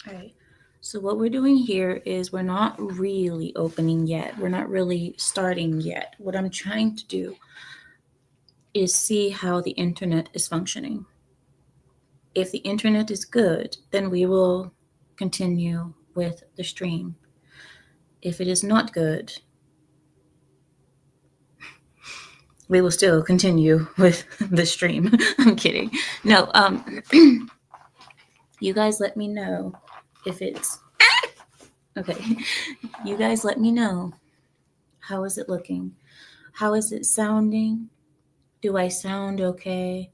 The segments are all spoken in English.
All right. So what we're doing here is we're not really opening yet. We're not really starting yet. What I'm trying to do is see how the internet is functioning. If the internet is good, then we will continue with the stream. If it is not good, we will still continue with the stream. I'm kidding. No, you guys let me know if it's okay. You guys let me know. How is it looking? How is it sounding? Do I sound okay?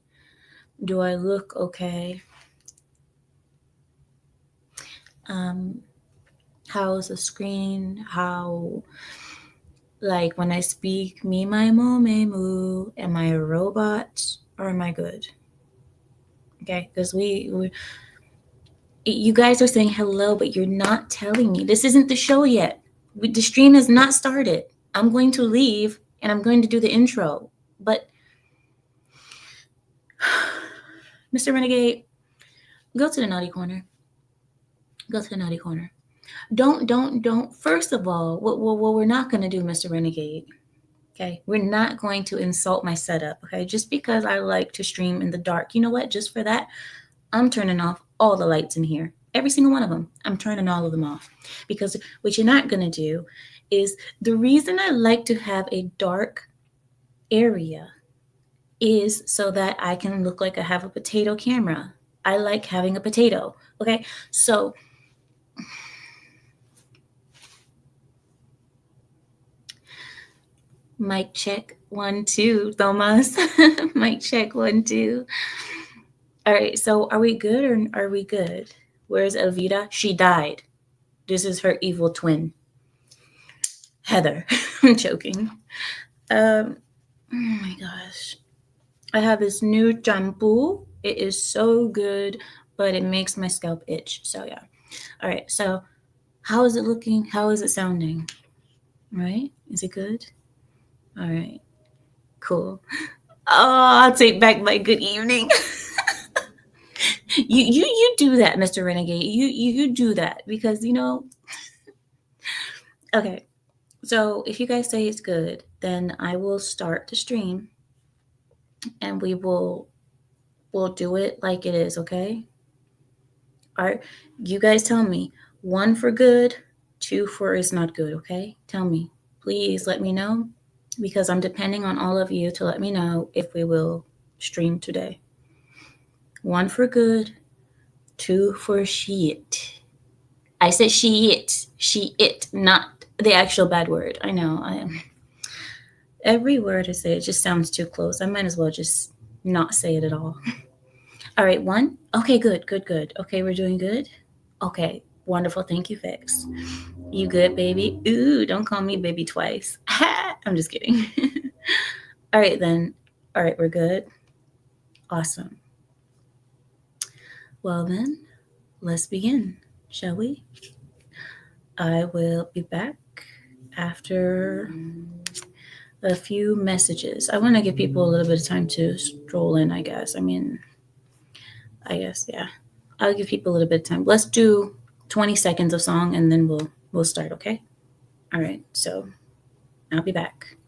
Do I look okay? Um, how's the screen? How, like when I speak, me, my, mo, me, moo, am I a robot or am I good? Okay, because you guys are saying hello, but you're not telling me. This isn't the show yet. The stream has not started. I'm going to leave and I'm going to do the intro. But, Mr. Renegade, go to the naughty corner. Go to the naughty corner. Don't. First of all, what we're not going to do, Mr. Renegade. Okay, we're not going to insult my setup. Okay, just because I like to stream in the dark. You know what? Just for that, I'm turning off all the lights in here. Every single one of them. I'm turning all of them off. Because what you're not going to do is the reason I like to have a dark area is so that I can look like I have a potato camera. I like having a potato. Okay, so mic check 1 2, Thomas. Mic check 1 2. All right, so are we good or are we good? Where's Elvira? She died. This is her evil twin, Heather. I'm joking. Oh my gosh. I have this new shampoo. It is so good, but it makes my scalp itch. So yeah. All right. So how is it looking? How is it sounding? Right? Is it good? All right. Cool. Oh, I'll take back my good evening. You do that, Mr. Renegade. You do that because Okay. So if you guys say it's good, then I will start the stream and we'll do it like it is, okay? All right. You guys tell me 1 for good, 2 for is not good, okay? Tell me. Please let me know because I'm depending on all of you to let me know if we will stream today. 1 for good, 2 for shit. I said she it, not the actual bad word. I know. I am. Every word I say, it just sounds too close. I might as well just not say it at all. All right, 1. Okay, good. Okay, we're doing good. Okay, wonderful. Thank you, Fix. You good, baby? Ooh, don't call me baby twice. I'm just kidding. All right, then. All right, we're good. Awesome. Well, then, let's begin, shall we? I will be back after a few messages. I want to give people a little bit of time to stroll in, I guess. Yeah. I'll give people a little bit of time. Let's do 20 seconds of song and then we'll start, okay? All right. So, I'll be back.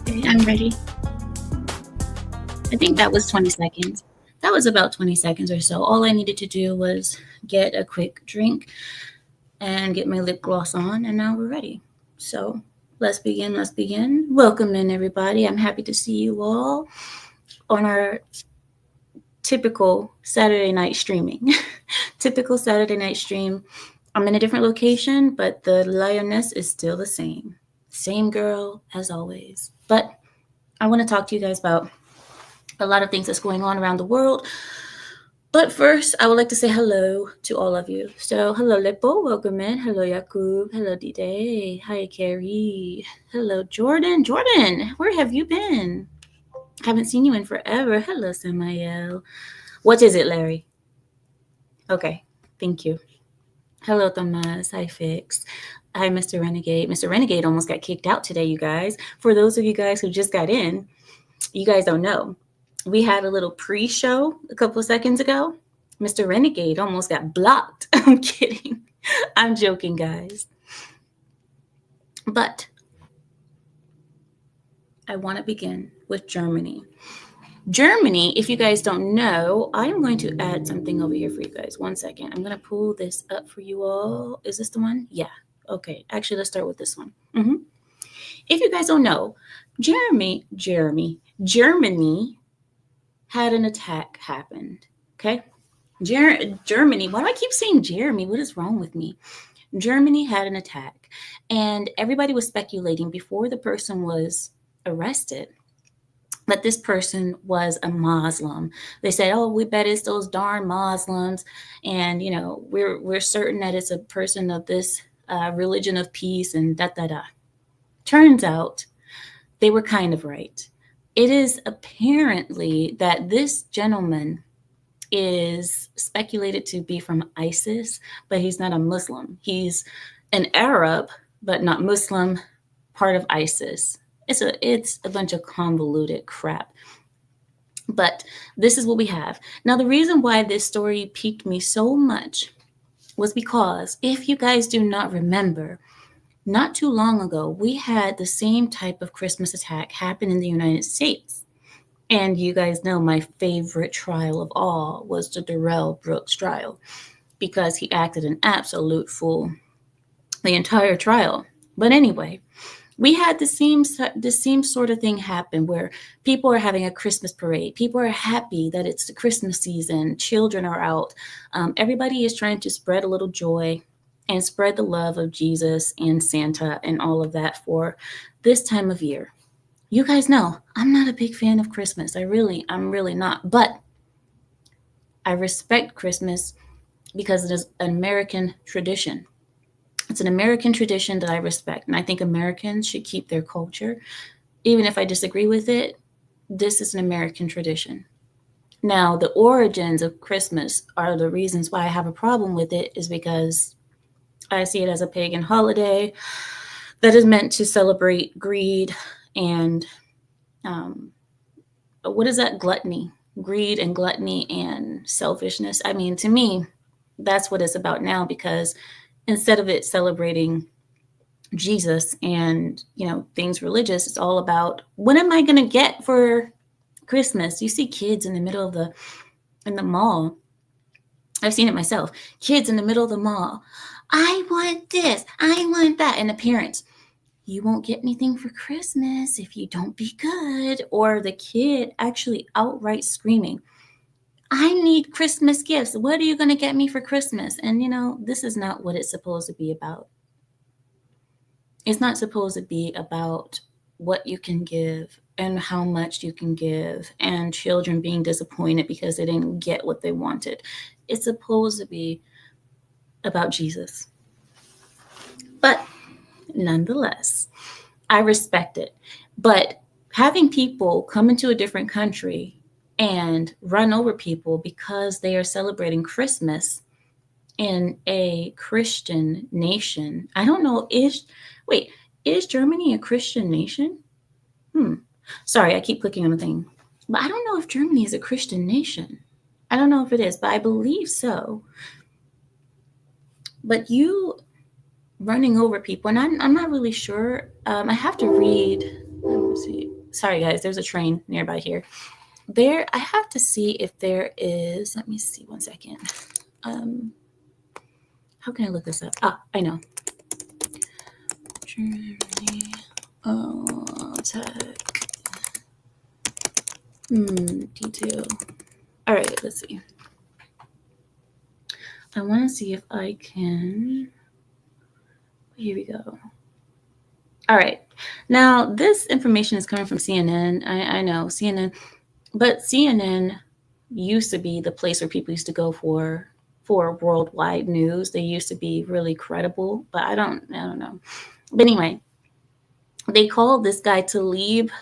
Okay, I'm ready. I think that was 20 seconds. That was about 20 seconds or so. All I needed to do was get a quick drink and get my lip gloss on, and now we're ready. So let's begin. Let's begin. Welcome in, everybody. I'm happy to see you all on our typical Saturday night streaming. Typical Saturday night stream. I'm in a different location, but the lioness is still the same. Same girl as always. But I want to talk to you guys about a lot of things that's going on around the world. But first, I would like to say hello to all of you. So, hello, Lepo. Welcome in. Hello, Yakub. Hello, Dide. Hi, Carrie. Hello, Jordan. Jordan, where have you been? Haven't seen you in forever. Hello, Samael. What is it, Larry? Okay, thank you. Hello, Thomas. Hi, Fix. Hi, Mr. Renegade. Mr. Renegade almost got kicked out today, you guys. For those of you guys who just got in, you guys don't know. We had a little pre-show a couple of seconds ago. Mr. Renegade almost got blocked. I'm kidding. I'm joking, guys. But I want to begin with Germany. Germany, if you guys don't know, I'm going to add something over here for you guys. 1 second. I'm going to pull this up for you all. Is this the one? Yeah. Okay. Actually, let's start with this one. If you guys don't know, Germany had an attack happened. Okay. Germany. Why do I keep saying Jeremy? What is wrong with me? Germany had an attack, and everybody was speculating before the person was arrested that this person was a Muslim. They said, "Oh, we bet it's those darn Muslims," and we're certain that it's a person of this religion of peace and da da da. Turns out they were kind of right. It is apparently that this gentleman is speculated to be from ISIS, but he's not a Muslim. He's an Arab, but not Muslim, part of ISIS. It's a bunch of convoluted crap. But this is what we have. Now, the reason why this story piqued me so much was because if you guys do not remember, not too long ago, we had the same type of Christmas attack happen in the United States. And you guys know my favorite trial of all was the Darrell Brooks trial because he acted an absolute fool the entire trial. But anyway, we had the same sort of thing happen where people are having a Christmas parade. People are happy that it's the Christmas season. Children are out. Everybody is trying to spread a little joy and spread the love of Jesus and Santa and all of that for this time of year. You guys know I'm not a big fan of Christmas. I'm really not. But I respect Christmas because it is an American tradition. It's an American tradition that I respect. And I think Americans should keep their culture. Even if I disagree with it, this is an American tradition. Now, the origins of Christmas are the reasons why I have a problem with it is because I see it as a pagan holiday that is meant to celebrate greed and what is that? Gluttony. Greed and gluttony and selfishness. I mean, to me, that's what it's about now because instead of it celebrating Jesus and, things religious, it's all about what am I going to get for Christmas? You see kids in the middle of in the mall. I've seen it myself. Kids in the middle of the mall. I want this. I want that. And the parents, you won't get anything for Christmas if you don't be good. Or the kid actually outright screaming, I need Christmas gifts. What are you going to get me for Christmas? And, this is not what it's supposed to be about. It's not supposed to be about what you can give and how much you can give and children being disappointed because they didn't get what they wanted. It's supposed to be about Jesus. But nonetheless, I respect it. But having people come into a different country and run over people because they are celebrating Christmas in a Christian nation. I don't know, is Germany a Christian nation? Sorry, I keep clicking on the thing. But I don't know if Germany is a Christian nation. I don't know if it is, but I believe so. But you running over people, and I'm not really sure. I have to read. Let me see. Sorry, guys, there's a train nearby here. There, I have to see if there is, let me see 1 second. How can I look this up? Ah, I know. Germany, tech. Detail. All right, let's see. I want to see if I can. Here we go. All right. Now, this information is coming from CNN. I know CNN, but CNN used to be the place where people used to go for worldwide news. They used to be really credible, but I don't know. But anyway, they called this guy Talib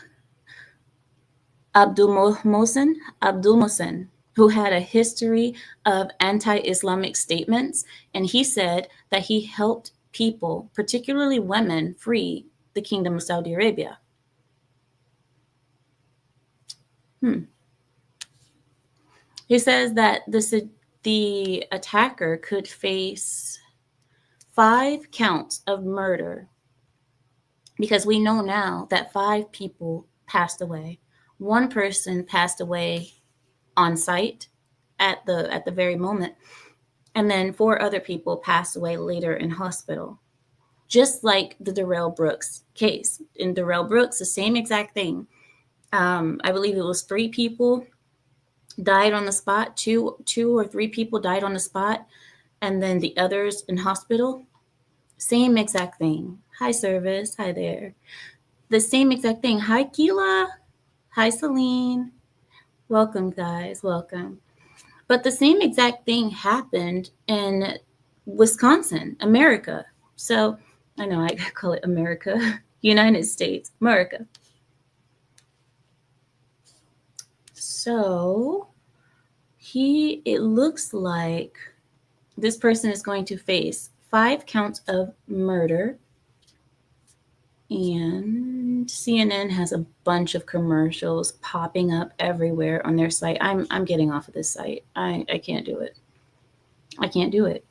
Abdul Mohsen, who had a history of anti-Islamic statements, and he said that he helped people, particularly women, free the Kingdom of Saudi Arabia. He says that the attacker could face 5 counts of murder because we know now that 5 people passed away. 1 person passed away on site at the very moment, and then 4 other people passed away later in hospital. Just like the Darrell Brooks case. In Darrell Brooks, the same exact thing. I believe it was 3 people died on the spot. Two or 3 people died on the spot, and then the others in hospital. Same exact thing. Hi, service. Hi there. The same exact thing. Hi, Keela. Hi, Celine. Welcome, guys. Welcome. But the same exact thing happened in Wisconsin, America. So I know I call it America, United States, America. So it looks like this person is going to face 5 counts of murder. And CNN has a bunch of commercials popping up everywhere on their site. I'm getting off of this site. I can't do it. I can't do it.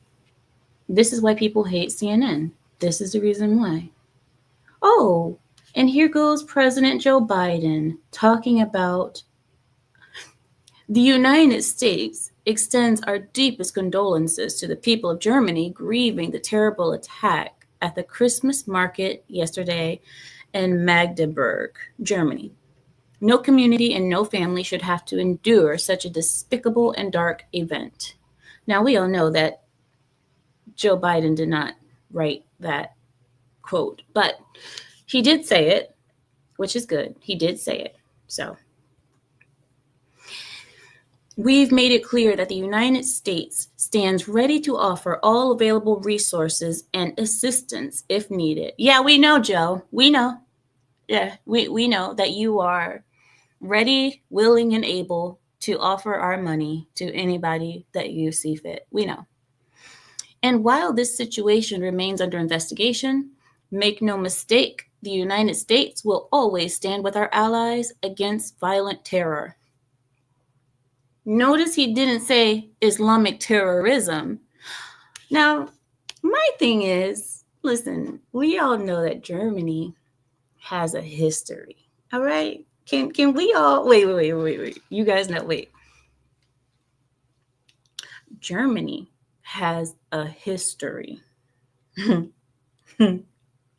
This is why people hate CNN. This is the reason why. Oh, and here goes President Joe Biden talking about the United States extends our deepest condolences to the people of Germany grieving the terrible attack at the Christmas market yesterday in Magdeburg, Germany. No community and no family should have to endure such a despicable and dark event. Now, we all know that Joe Biden did not write that quote, but he did say it, which is good. He did say it. So we've made it clear that the United States stands ready to offer all available resources and assistance if needed. Yeah, we know, Joe. We know. Yeah, we know that you are ready, willing, and able to offer our money to anybody that you see fit. We know. And while this situation remains under investigation, make no mistake, the United States will always stand with our allies against violent terror. Notice he didn't say Islamic terrorism. Now, my thing is, listen, we all know that Germany has a history. All right? Can we all wait. You guys know, wait. Germany has a history.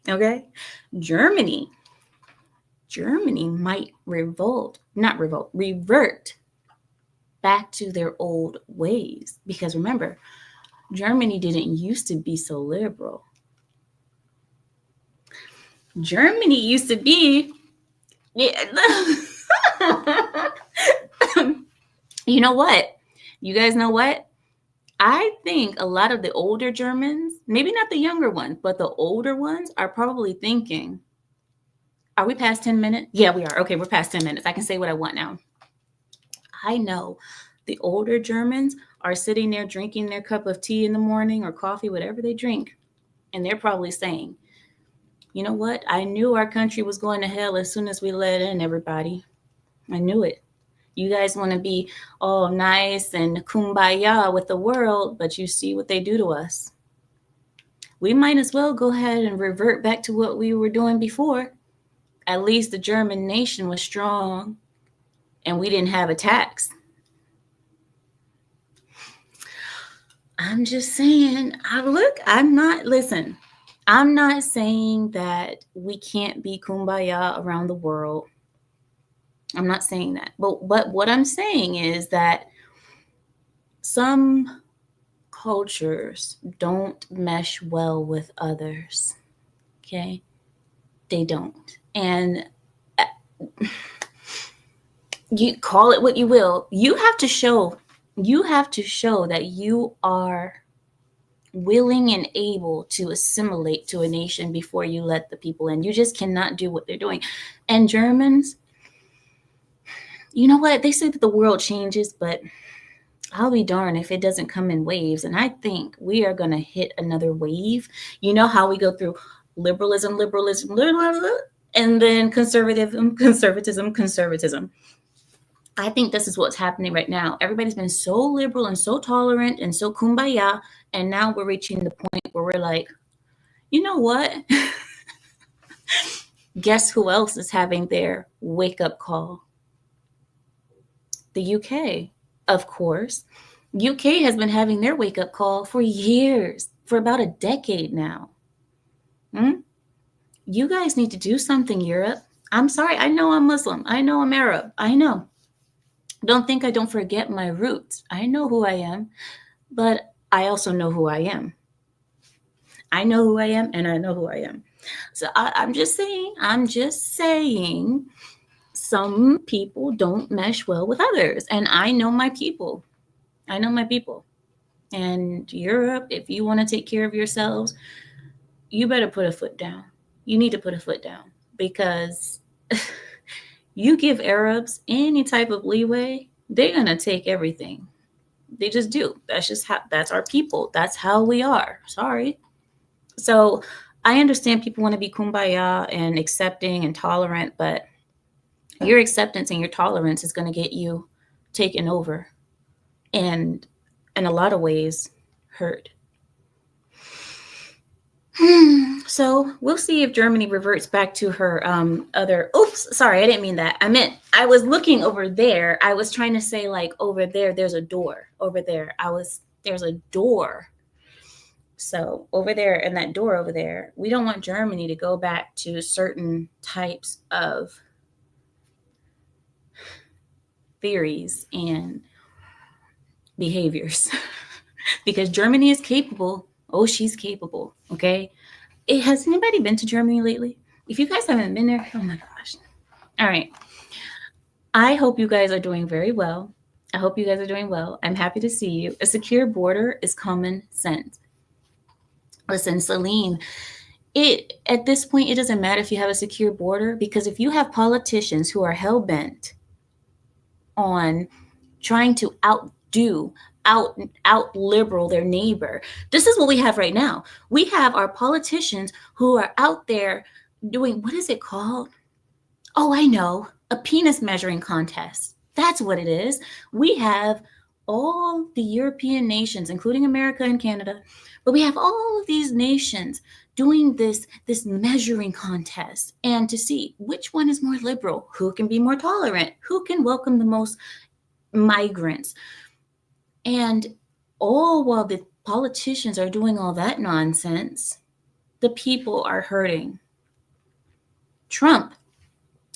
Okay? Germany might revert back to their old ways. Because remember, Germany didn't used to be so liberal. Germany used to be, you know what? You guys know what? I think a lot of the older Germans, maybe not the younger ones, but the older ones are probably thinking, are we past 10 minutes? Yeah, we are. Okay, we're past 10 minutes. I can say what I want now. I know the older Germans are sitting there drinking their cup of tea in the morning or coffee, whatever they drink. And they're probably saying, you know what? I knew our country was going to hell as soon as we let in everybody. I knew it. You guys want to be all nice and kumbaya with the world, but you see what they do to us. We might as well go ahead and revert back to what we were doing before. At least the German nation was strong and we didn't have attacks. I'm just saying, listen, I'm not saying that we can't be kumbaya around the world. I'm not saying that. But what I'm saying is that some cultures don't mesh well with others. Okay? They don't. And you call it what you will. You have to show that you are willing and able to assimilate to a nation before you let the people in. You just cannot do what they're doing. And Germans, you know what? They say that the world changes, but I'll be darned if it doesn't come in waves. And I think we are going to hit another wave. You know how we go through liberalism, and then conservatism. I think this is what's happening right now. Everybody's been so liberal and so tolerant and so kumbaya. And now we're reaching the point where we're like, you know what? Guess who else is having their wake up call? The UK, of course. UK has been having their wake up call for years, for about a decade now. You guys need to do something, Europe. I'm sorry. I know I'm Muslim. I know I'm Arab. I know. Don't think I don't forget my roots. I know who I am, but I also know who I am. I know who I am, and I know who I am. So I'm just saying, some people don't mesh well with others, and I know my people. And Europe, if you want to take care of yourselves, you better put a foot down. You need to put a foot down, because you give Arabs any type of leeway, they're going to take everything. They just do. That's our people. That's how we are. Sorry. So I understand people want to be kumbaya and accepting and tolerant, but your acceptance and your tolerance is going to get you taken over and in a lot of ways hurt. So we'll see if Germany reverts back to her oops, sorry, I didn't mean that. I was looking over there. I was trying to say, like, over there, there's a door. Over there, there's a door. So over there, and that door over there, we don't want Germany to go back to certain types of theories and behaviors. Because Germany is capable. Oh, she's capable, okay? Has anybody been to Germany lately? If you guys haven't been there, oh my gosh. All right. I hope you guys are doing very well. I'm happy to see you. A secure border is common sense. Listen, Celine, at this point, it doesn't matter if you have a secure border, because if you have politicians who are hell-bent on trying to out liberal their neighbor. This is what we have right now. We have our politicians who are out there doing, what is it called? Oh, I know, a penis measuring contest. That's what it is. We have all the European nations, including America and Canada, but we have all of these nations doing this measuring contest, and to see which one is more liberal, who can be more tolerant, who can welcome the most migrants. And all while the politicians are doing all that nonsense, the people are hurting. Trump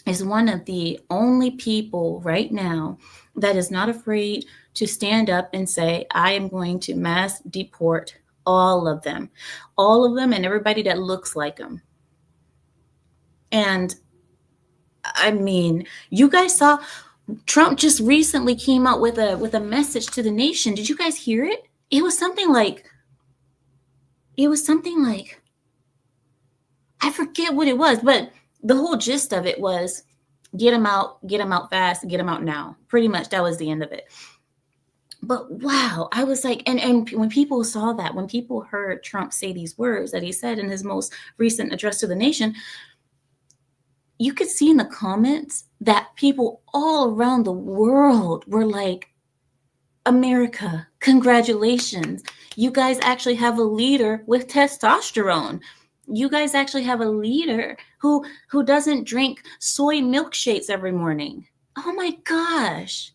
is one of the only people right now that is not afraid to stand up and say, I am going to mass deport all of them, and everybody that looks like them. And I mean, you guys saw Trump just recently came out with a message to the nation. Did you guys hear it? It was something like, I forget what it was, but the whole gist of it was, get them out fast, get them out now. Pretty much that was the end of it. But wow, I was like, and when people saw that, when people heard Trump say these words that he said in his most recent address to the nation, you could see in the comments that people all around the world were like, America, congratulations. You guys actually have a leader with testosterone. You guys actually have a leader who doesn't drink soy milkshakes every morning. Oh my gosh.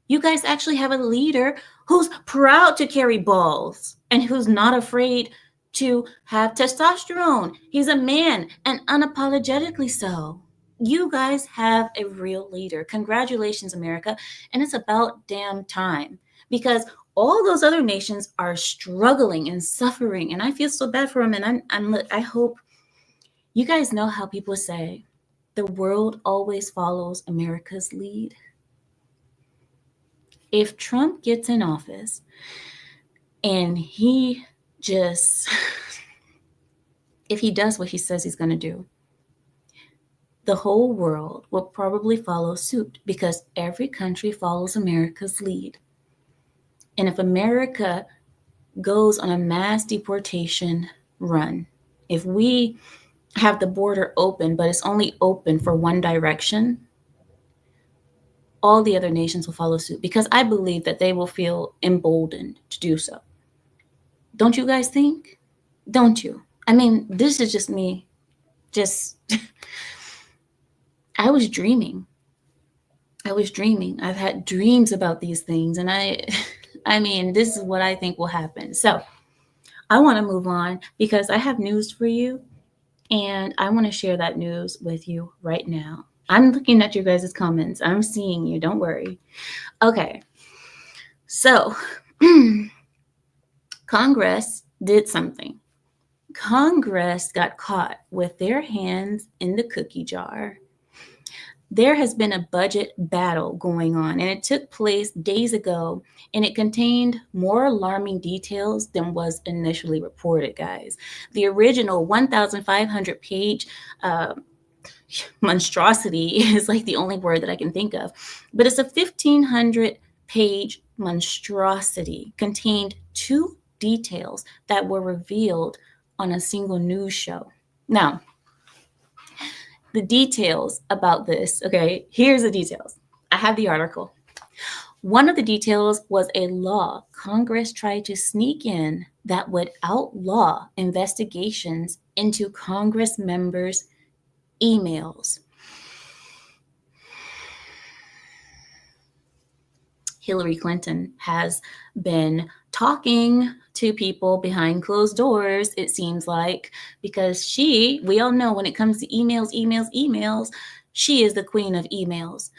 You guys actually have a leader who's proud to carry balls and who's not afraid to have testosterone. He's a man and unapologetically so. You guys have a real leader. Congratulations, America. And it's about damn time because all those other nations are struggling and suffering. And I feel so bad for them. And I hope you guys know how people say the world always follows America's lead. If Trump gets in office and he just, if he does what he says he's going to do, the whole world will probably follow suit because every country follows America's lead. And if America goes on a mass deportation run, if we have the border open, but it's only open for one direction, all the other nations will follow suit because I believe that they will feel emboldened to do so. Don't you guys think? Don't you? I mean, this is just me. Just, I was dreaming. I've had dreams about these things. And I mean, this is what I think will happen. So I want to move on because I have news for you. And I want to share that news with you right now. I'm looking at you guys' comments. I'm seeing you. Don't worry. Okay. So, Congress did something. Congress got caught with their hands in the cookie jar. There has been a budget battle going on, and it took place days ago, and it contained more alarming details than was initially reported, guys. The original 1,500 page monstrosity is like the only word that I can think of, but it's a 1,500 page monstrosity, contained 2 details that were revealed on a single news show. Now, the details about this, okay, here's the details. I have the article. One of the details was a law Congress tried to sneak in that would outlaw investigations into Congress members' emails. Hillary Clinton has been talking to people behind closed doors, it seems like, because we all know when it comes to emails, she is the queen of emails.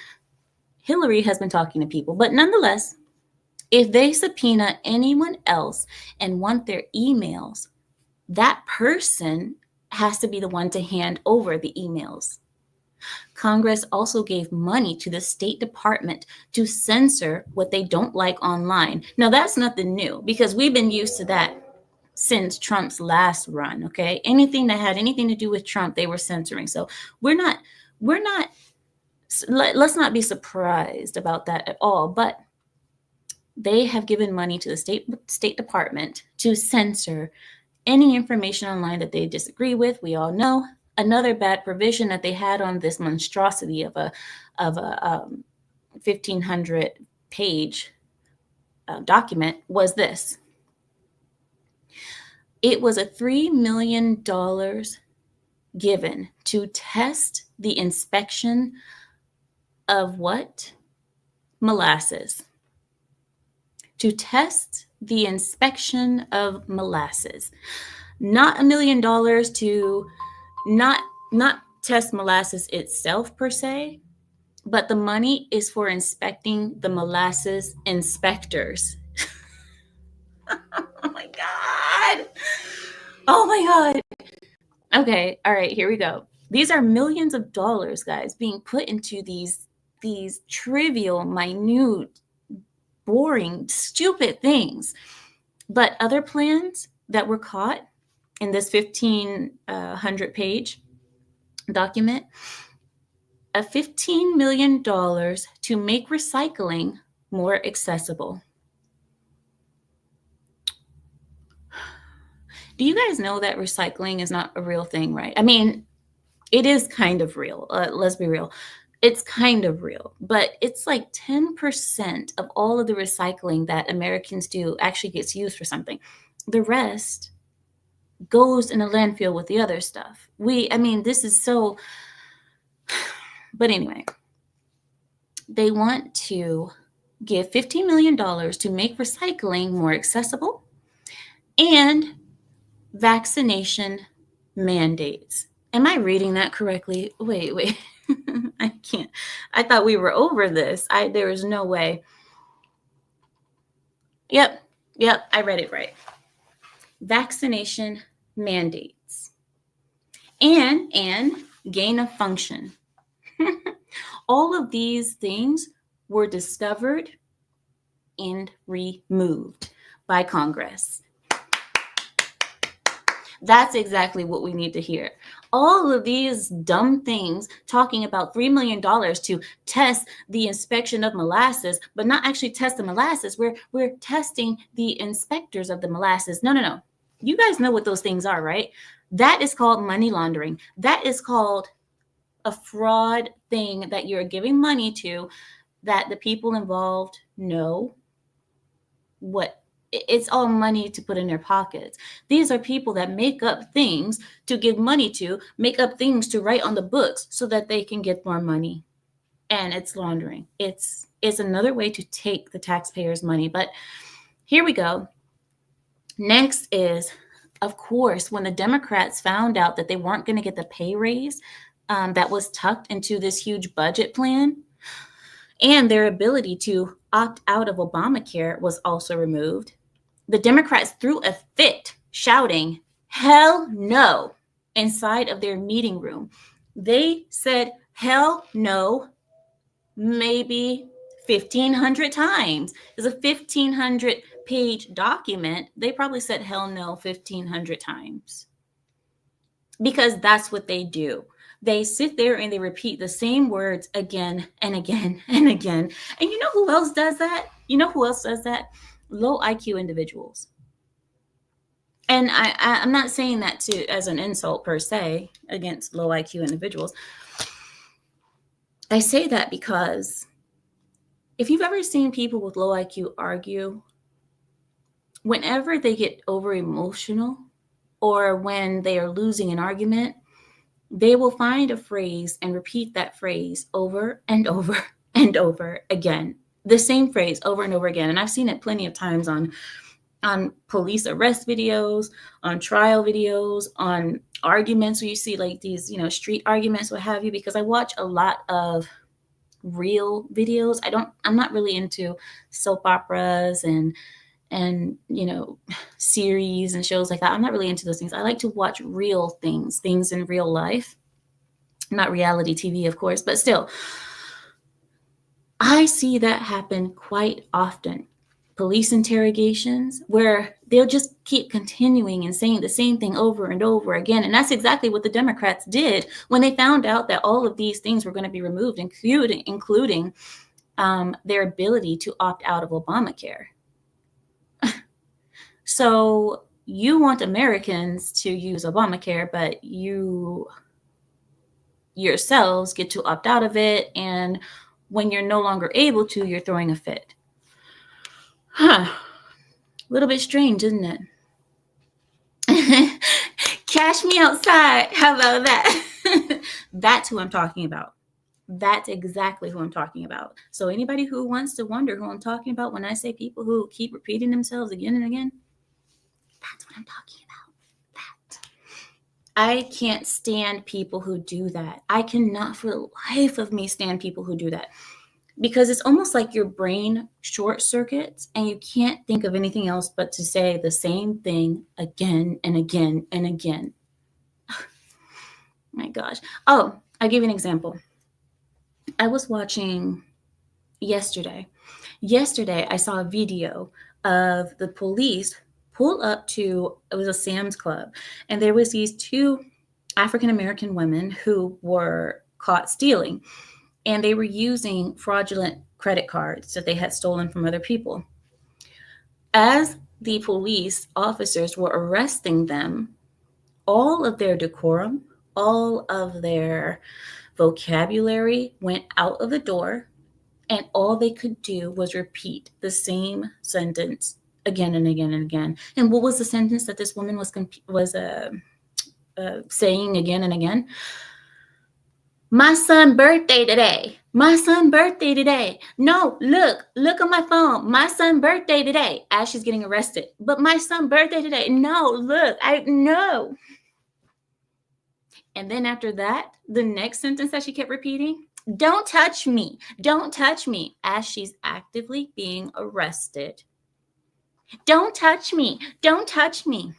Hillary has been talking to people, but nonetheless, if they subpoena anyone else and want their emails, that person has to be the one to hand over the emails. Congress also gave money to the State Department to censor what they don't like online. Now, that's nothing new because we've been used to that since Trump's last run, okay? Anything that had anything to do with Trump, they were censoring. So let's not be surprised about that at all. But they have given money to the State Department to censor any information online that they disagree with. We all know. Another bad provision that they had on this monstrosity of a 1,500 page document was this. It was a $3 million given to test the inspection of what? Molasses. To test the inspection of molasses. Not $1 million to not test molasses itself per se, but the money is for inspecting the molasses inspectors. Oh my God. Oh my God. Okay, all right, here we go. These are millions of dollars, guys, being put into these trivial, minute, boring, stupid things. But other plans that were caught in this 1,500 page document, a $15 million to make recycling more accessible. Do you guys know that recycling is not a real thing, right? I mean, it is kind of real. Let's be real. It's kind of real, but it's like 10% of all of the recycling that Americans do actually gets used for something. The rest goes in a landfill with the other stuff. This is so, but anyway, they want to give $15 million to make recycling more accessible and vaccination mandates. Am I reading that correctly? Wait. I can't. I thought we were over this. There is no way. Yep, I read it right. Vaccination mandates and gain of function. All of these things were discovered and removed by Congress. That's exactly what we need to hear. All of these dumb things talking about $3 million to test the inspection of molasses, but not actually test the molasses. We're testing the inspectors of the molasses. No. You guys know what those things are, right? That is called money laundering. That is called a fraud thing that you're giving money to, that the people involved know what. It's all money to put in their pockets. These are people that make up things to give money to, make up things to write on the books so that they can get more money. And it's laundering. It's another way to take the taxpayers' money. But here we go. Next is, of course, when the Democrats found out that they weren't going to get the pay raise that was tucked into this huge budget plan, and their ability to opt out of Obamacare was also removed, the Democrats threw a fit, shouting, "Hell no," inside of their meeting room. They said, "Hell no," maybe 1,500 times. It's a 1,500-page document. They probably said hell no 1,500 times. Because that's what they do. They sit there and they repeat the same words again and again and again. And you know who else does that? Low IQ individuals. And I'm not saying that as an insult per se against low IQ individuals. I say that because if you've ever seen people with low IQ argue, whenever they get over emotional or when they are losing an argument, they will find a phrase and repeat that phrase over and over and over again. The same phrase over and over again. And I've seen it plenty of times on police arrest videos, on trial videos, on arguments where you see like these, street arguments, what have you, because I watch a lot of real videos. I'm not really into soap operas and series and shows like that. I'm not really into those things. I like to watch real things in real life, not reality TV, of course, but still, I see that happen quite often. Police interrogations where they'll just keep continuing and saying the same thing over and over again. And that's exactly what the Democrats did when they found out that all of these things were going to be removed, including their ability to opt out of Obamacare. So you want Americans to use Obamacare, but you yourselves get to opt out of it. And when you're no longer able to, you're throwing a fit. A little bit strange, isn't it? Cash me outside. How about that? That's who I'm talking about. That's exactly who I'm talking about. So anybody who wants to wonder who I'm talking about when I say people who keep repeating themselves again and again, that's what I'm talking about. That. I can't stand people who do that. I cannot for the life of me stand people who do that. Because it's almost like your brain short circuits and you can't think of anything else but to say the same thing again and again and again. My gosh. Oh, I'll give you an example. I was watching yesterday. Yesterday, I saw a video of the police pull up to, it was a Sam's Club, and there was these two African-American women who were caught stealing. And they were using fraudulent credit cards that they had stolen from other people. As the police officers were arresting them, all of their decorum, all of their vocabulary went out of the door, and all they could do was repeat the same sentence again and again and again. And what was the sentence that this woman was saying again and again? My son's birthday today. My son's birthday today. No, look on my phone. My son's birthday today. As she's getting arrested. But my son's birthday today. No, look, no. And then after that, the next sentence that she kept repeating, don't touch me. Don't touch me. As she's actively being arrested. Don't touch me. Don't touch me.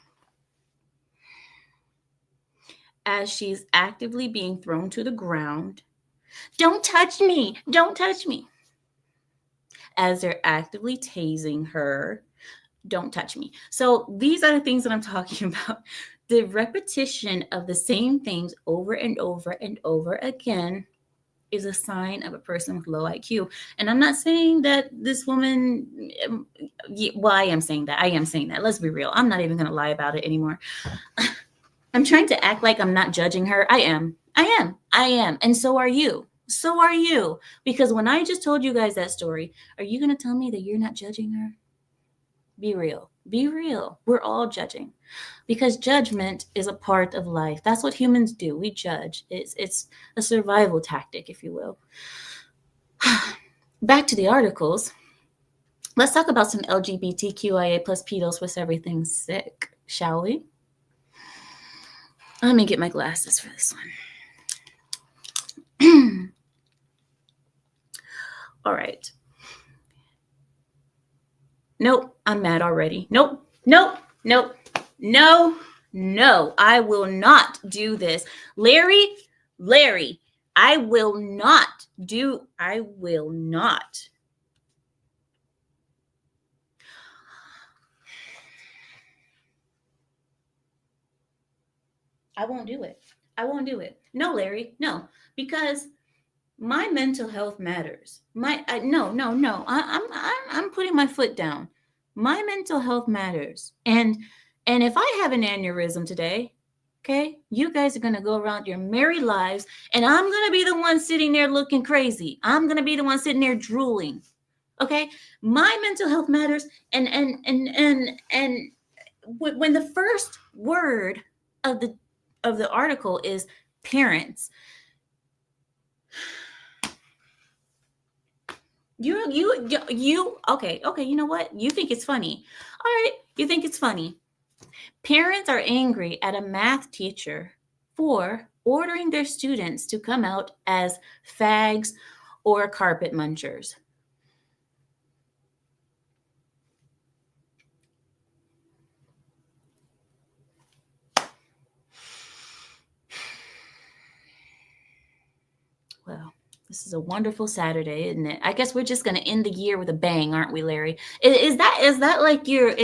As she's actively being thrown to the ground. Don't touch me. Don't touch me. As they're actively tasing her. Don't touch me. So these are the things that I'm talking about. The repetition of the same things over and over and over again is a sign of a person with low IQ. And I'm not saying that this woman, well, I am saying that. Let's be real. I'm not even going to lie about it anymore. I'm trying to act like I'm not judging her. I am. And so are you. Because when I just told you guys that story, are you going to tell me that you're not judging her? Be real. We're all judging because judgment is a part of life. That's what humans do. We judge. It's a survival tactic, if you will. Back to the articles. Let's talk about some LGBTQIA plus pedos with everything sick, shall we? Let me get my glasses for this one. All right. Nope, I'm mad already. Nope. No, I will not do this. Larry, I will not. I won't do it. No, Larry, no, because my mental health matters. No. I'm putting my foot down. My mental health matters. And if I have an aneurysm today, okay, you guys are going to go around your merry lives and I'm going to be the one sitting there looking crazy. I'm going to be the one sitting there drooling. Okay? My mental health matters. And when the first word of the article is parents, you okay, you know what? You think it's funny. All right, you think it's funny. Parents are angry at a math teacher for ordering their students to come out as fags or carpet munchers. Well, this is a wonderful Saturday, isn't it? I guess we're just going to end the year with a bang, aren't we, Larry? Is that like your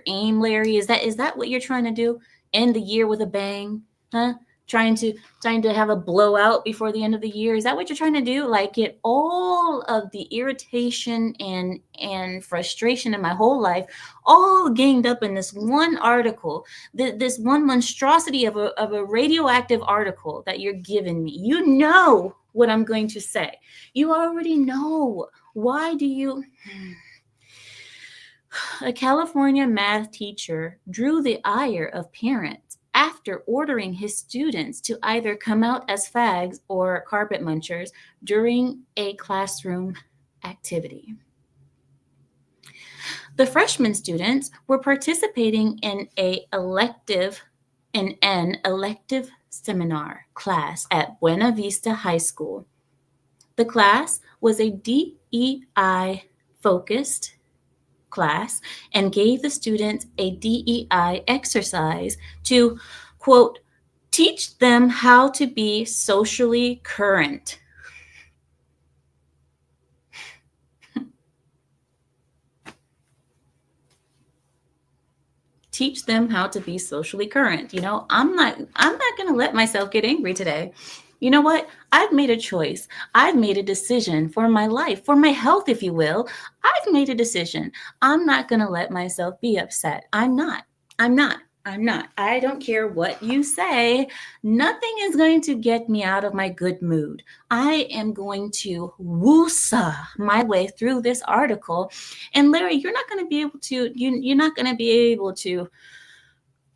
aim, Larry? Is that what you're trying to do? End the year with a bang? Huh? Trying to have a blowout before the end of the year? Is that what you're trying to do? Like get all of the irritation and frustration in my whole life all ganged up in this one article, this one monstrosity of a radioactive article that you're giving me. You know what I'm going to say. You already know. Why do you? A California math teacher drew the ire of parents after ordering his students to either come out as fags or carpet munchers during a classroom activity. The freshman students were participating in an elective seminar class at Buena Vista High School. The class was a DEI-focused class and gave the students a DEI exercise to, quote, teach them how to be socially current. Teach them how to be socially current. You know, I'm not going to let myself get angry today. You know what? I've made a choice. I've made a decision for my life, for my health, if you will. I've made a decision. I'm not going to let myself be upset. I'm not. I'm not. I don't care what you say. Nothing is going to get me out of my good mood. I am going to woosa my way through this article. And Larry, you're not going to be able to, you're not going to be able to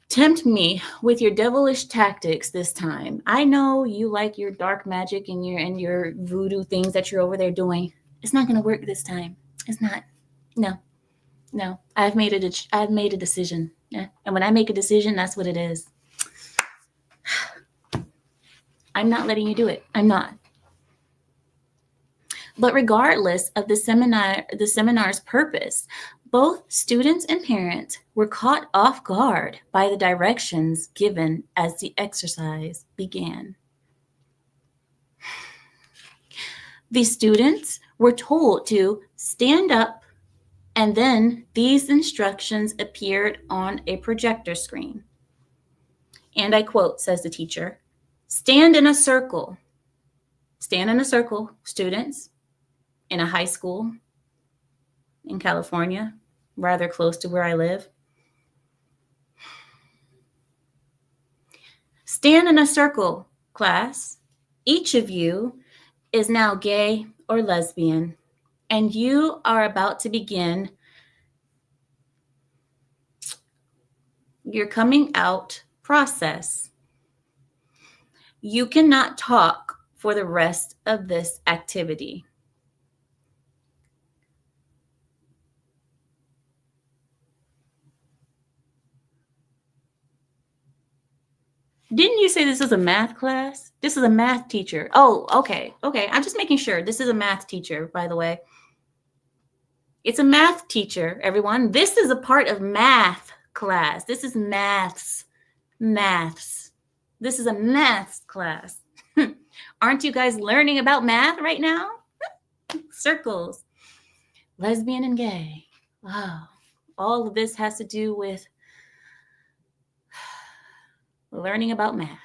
tempt me with your devilish tactics this time. I know you like your dark magic and your voodoo things that you're over there doing. It's not going to work this time. It's not. No. No. I've made a decision. Yeah. And when I make a decision, that's what it is. I'm not letting you do it. I'm not. But regardless of the seminar's purpose, both students and parents were caught off guard by the directions given as the exercise began. The students were told to stand up, and then these instructions appeared on a projector screen. And I quote, says the teacher, "Stand in a circle." Stand in a circle, students, in a high school in California, rather close to where I live. Stand in a circle, class. Each of you is now gay or lesbian, and you are about to begin your coming out process. You cannot talk for the rest of this activity. Didn't you say this is a math class? This is a math teacher. Oh, okay. Okay. I'm just making sure. This is a math teacher, by the way. It's a math teacher, everyone. This is a part of math class. This is maths. Maths. This is a maths class. Aren't you guys learning about math right now? Circles. Lesbian and gay. Wow. All of this has to do with learning about math.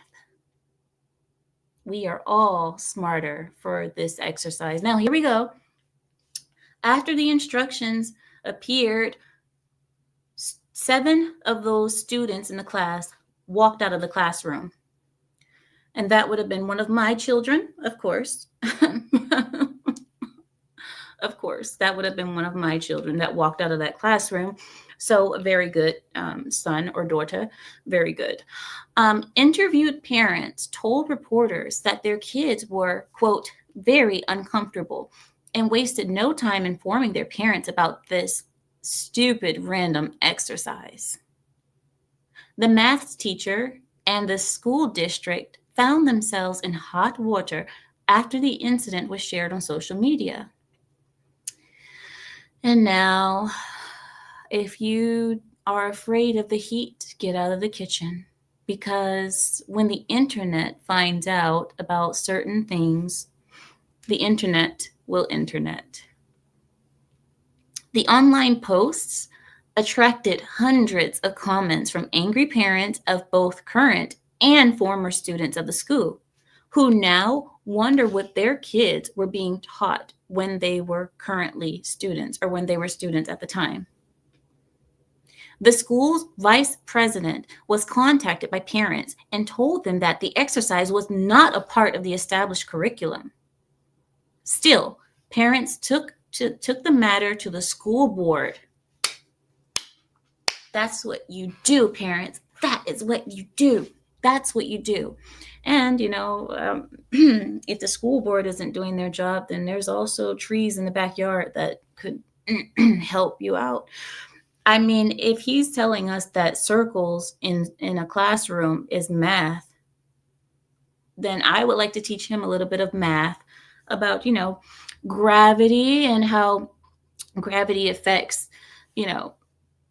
We are all smarter for this exercise. Now, here we go. After the instructions appeared, 7 of those students in the class walked out of the classroom. And that would have been one of my children, of course. Of course, that would have been one of my children that walked out of that classroom. So very good, son or daughter, very good. Interviewed parents told reporters that their kids were, quote, very uncomfortable and wasted no time informing their parents about this stupid random exercise. The maths teacher and the school district found themselves in hot water after the incident was shared on social media. And now, if you are afraid of the heat, get out of the kitchen. Because when the internet finds out about certain things, the internet will internet. The online posts attracted hundreds of comments from angry parents of both current and former students of the school, who now wonder what their kids were being taught when they were currently students or when they were students at the time. The school's vice president was contacted by parents and told them that the exercise was not a part of the established curriculum. Still, parents took the matter to the school board. That's what you do, parents. That is what you do. That's what you do. And, if the school board isn't doing their job, then there's also trees in the backyard that could help you out. I mean, if he's telling us that circles in a classroom is math, then I would like to teach him a little bit of math about, gravity and how gravity affects,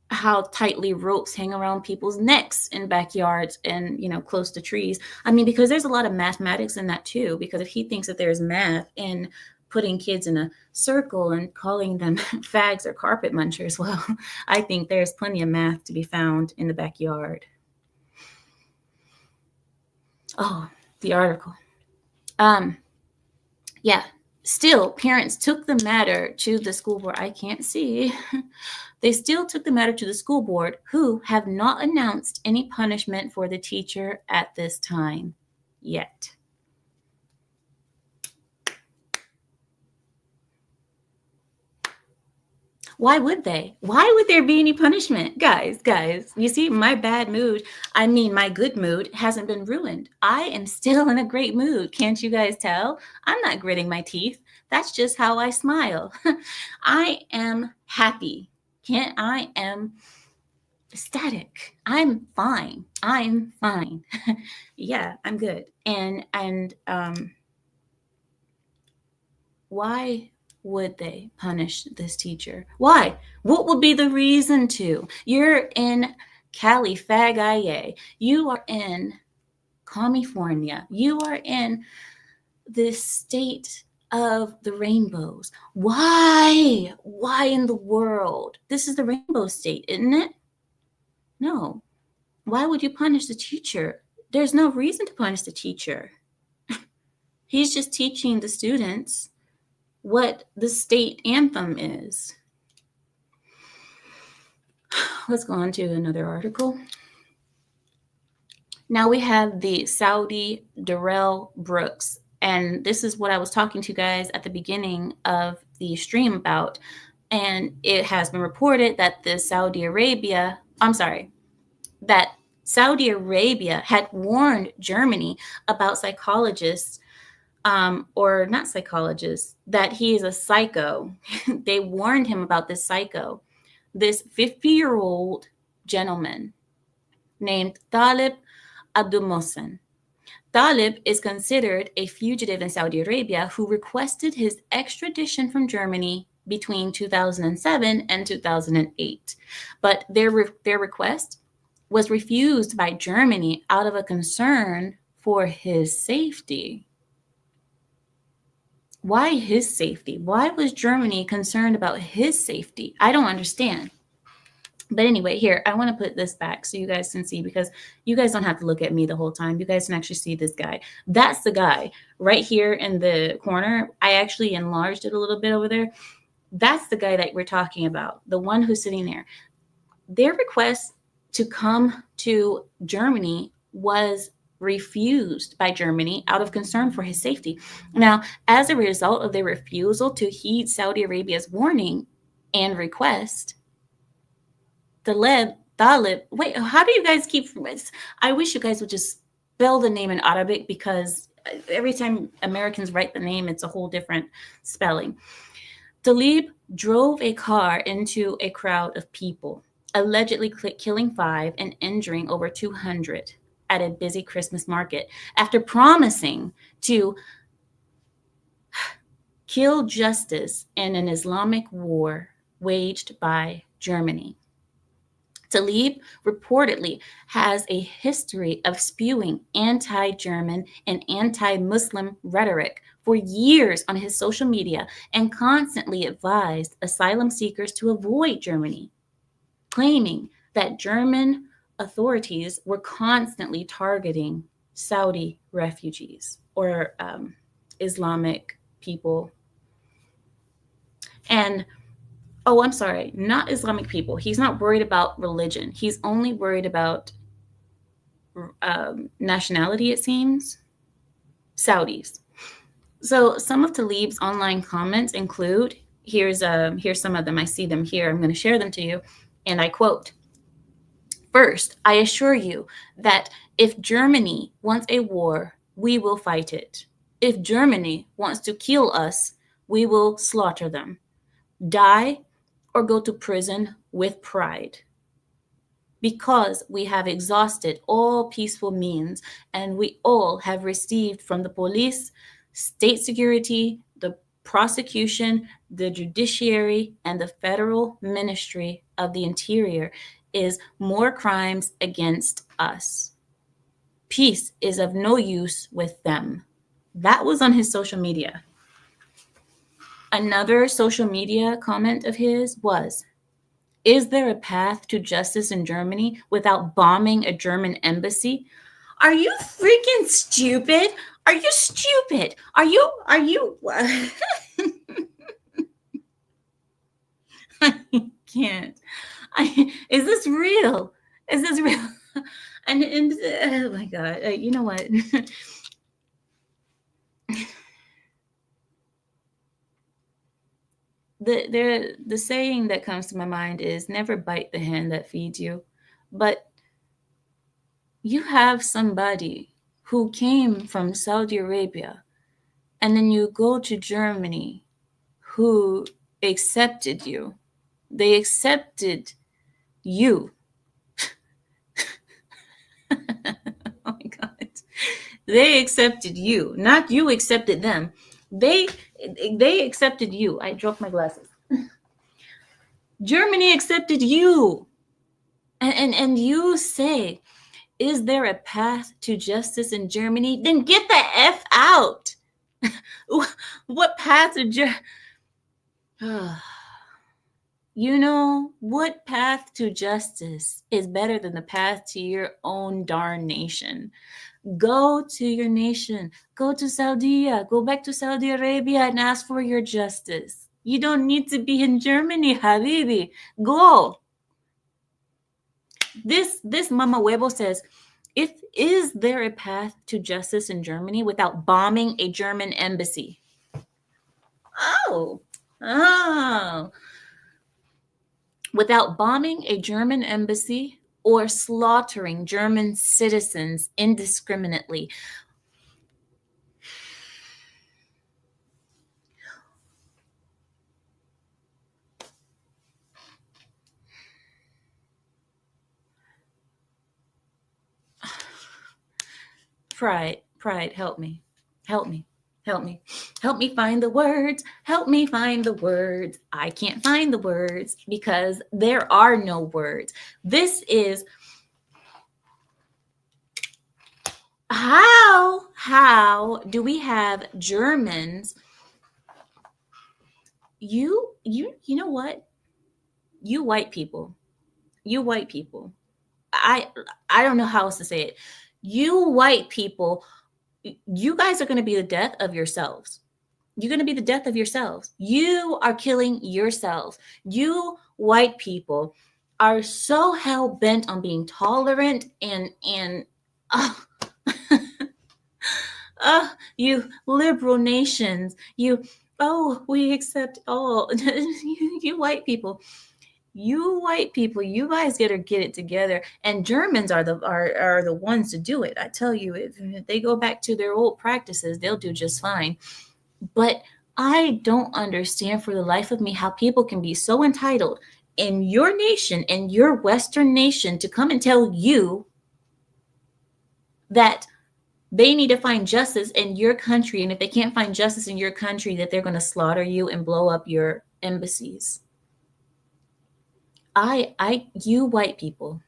how tightly ropes hang around people's necks in backyards and, close to trees. I mean, because there's a lot of mathematics in that too, because if he thinks that there's math in putting kids in a circle and calling them fags or carpet munchers, well, I think there's plenty of math to be found in the backyard. Oh, the article. Yeah. Still, parents took the matter to the school board. I can't see. They still took the matter to the school board, who have not announced any punishment for the teacher at this time yet. Why would they? Why would there be any punishment? Guys, you see, my bad mood, I mean, my good mood hasn't been ruined. I am still in a great mood. Can't you guys tell? I'm not gritting my teeth. That's just how I smile. I am happy. I am ecstatic. I'm fine. I'm fine. Yeah, I'm good. And why would they punish this teacher? Why? What would be the reason to? You're in California. You are in California. You are in the state of the rainbows. Why? Why in the world? This is the rainbow state, isn't it? No. Why would you punish the teacher? There's no reason to punish the teacher. He's just teaching the students what the state anthem is. Let's go on to another article. Now we have the Saudi Darrell Brooks, and this is what I was talking to you guys at the beginning of the stream about. And it has been reported that Saudi Arabia had warned Germany about psychologists, or not psychologists, that he is a psycho. They warned him about this psycho, this 50-year-old gentleman named Talib Abdulmohsen. Talib is considered a fugitive in Saudi Arabia who requested his extradition from Germany between 2007 and 2008. But their request was refused by Germany out of a concern for his safety. Why his safety? Why was Germany concerned about his safety? I don't understand. But anyway, here, I want to put this back so you guys can see, because you guys don't have to look at me the whole time. You guys can actually see this guy. That's the guy right here in the corner. I actually enlarged it a little bit over there. That's the guy that we're talking about, the one who's sitting there. Their request to come to Germany was refused by Germany out of concern for his safety. Now, as a result of their refusal to heed Saudi Arabia's warning and request, Talib, wait, how do you guys keep, I wish you guys would just spell the name in Arabic, because every time Americans write the name, it's a whole different spelling. Talib drove a car into a crowd of people, allegedly killing 5 and injuring over 200 at a busy Christmas market, after promising to kill justice in an Islamic war waged by Germany. Talib reportedly has a history of spewing anti-German and anti-Muslim rhetoric for years on his social media, and constantly advised asylum seekers to avoid Germany, claiming that German authorities were constantly targeting Saudi refugees or Islamic people. And oh, I'm sorry, not Islamic people. He's not worried about religion. He's only worried about nationality, it seems. Saudis. So some of Talib's online comments include, here's some of them. I see them here. I'm going to share them to you. And I quote, "First, I assure you that if Germany wants a war, we will fight it. If Germany wants to kill us, we will slaughter them. Die or go to prison with pride. Because we have exhausted all peaceful means, and we all have received from the police, state security, the prosecution, the judiciary, and the Federal Ministry of the Interior is more crimes against us. Peace is of no use with them." That was on his social media. Another social media comment of his was, "Is there a path to justice in Germany without bombing a German embassy?" Are you freaking stupid? Are you stupid? Are you can't. Is this real? Is this real? And oh my God, you know what? The saying that comes to my mind is never bite the hand that feeds you. But you have somebody who came from Saudi Arabia, and then you go to Germany, who accepted you. They accepted you. Oh my God. They accepted you, not you accepted them. They they accepted you. I dropped my glasses. Germany accepted you. And you say, is there a path to justice in Germany? Then get the F out. What path to You know, what path to justice is better than the path to your own darn nation? Go to your nation. Go to Saudi. Go back to Saudi Arabia and ask for your justice. You don't need to be in Germany, Habibi. Go. This Mama Huevo says, if is there a path to justice in Germany without bombing a German embassy? Oh. Oh. Without bombing a German embassy or slaughtering German citizens indiscriminately. Pride, help me. Help me. Help me. Help me find the words. Help me find the words. I can't find the words because there are no words. This is how do we have Germans? You know what? You white people. You white people. I don't know how else to say it. You white people, you guys are going to be the death of yourselves. You're going to be the death of yourselves. You are killing yourselves. You white people are so hell bent on being tolerant and you liberal nations, we accept all. You white people, you guys gotta get it together. And Germans are the ones to do it. I tell you, if they go back to their old practices, they'll do just fine. But I don't understand for the life of me how people can be so entitled in your nation, in your Western nation, to come and tell you that they need to find justice in your country. And if they can't find justice in your country, that they're going to slaughter you and blow up your embassies. You white people,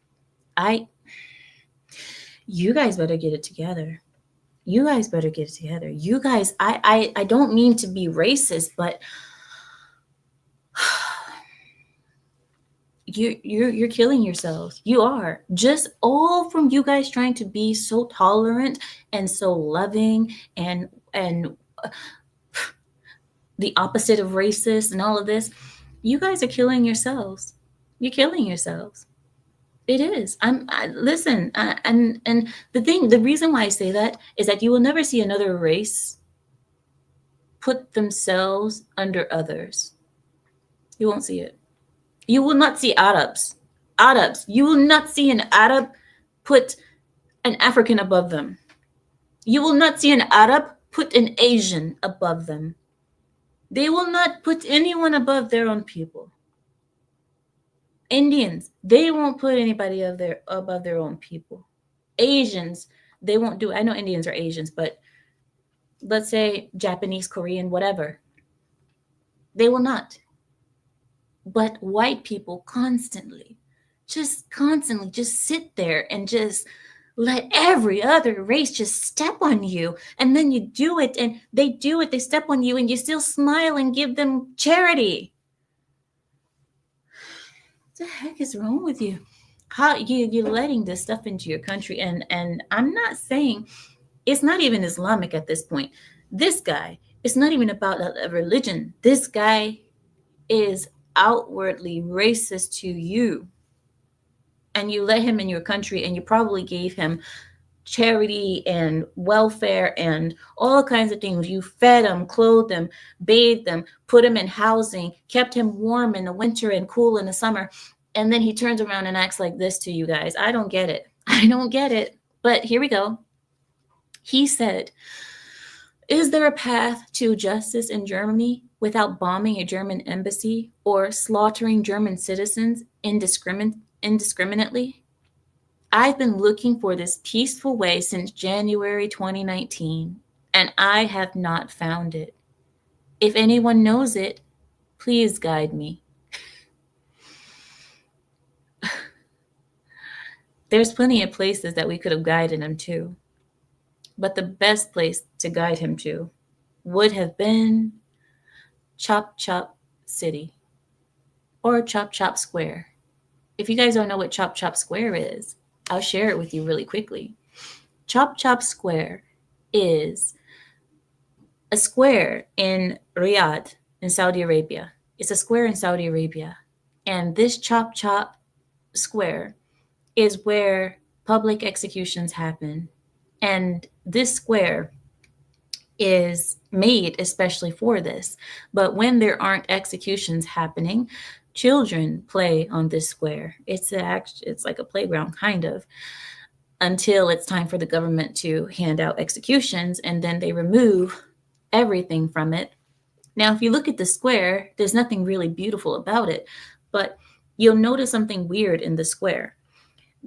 you guys better get it together. You guys better get it together. You guys, I don't mean to be racist, but you're killing yourselves. You are. Just all from you guys trying to be so tolerant and so loving and the opposite of racist and all of this. You guys are killing yourselves. You're killing yourselves. It is. Listen, and the reason why I say that is that you will never see another race put themselves under others. You won't see it. You will not see Arabs. You will not see an Arab put an African above them. You will not see an Arab put an Asian above them. They will not put anyone above their own people. Indians, they won't put anybody above their own people. Asians, they won't do. I know Indians are Asians, but let's say Japanese, Korean, whatever. They will not. But white people constantly just sit there and just let every other race just step on you. And then you do it and they step on you and you still smile and give them charity. What the heck is wrong with you? How you're letting this stuff into your country? And I'm not saying it's not even Islamic at this point. This guy, it's not even about a religion. This guy is outwardly racist to you, and you let him in your country, and you probably gave him charity and welfare and all kinds of things. You fed him, clothed him, bathed him, put him in housing, kept him warm in the winter and cool in the summer. And then he turns around and acts like this to you guys. I don't get it. I don't get it. But here we go. He said, "Is there a path to justice in Germany without bombing a German embassy or slaughtering German citizens indiscriminately? I've been looking for this peaceful way since January 2019, and I have not found it. If anyone knows it, please guide me." There's plenty of places that we could have guided him to, but the best place to guide him to would have been Chop Chop City or Chop Chop Square. If you guys don't know what Chop Chop Square is, I'll share it with you really quickly. Chop Chop Square is a square in Riyadh in Saudi Arabia. It's a square in Saudi Arabia. And this Chop Chop Square is where public executions happen. And this square is made especially for this. But when there aren't executions happening, children play on this square. It's like a playground, kind of, until it's time for the government to hand out executions, and then they remove everything from it. Now, if you look at the square, there's nothing really beautiful about it, but you'll notice something weird in the square.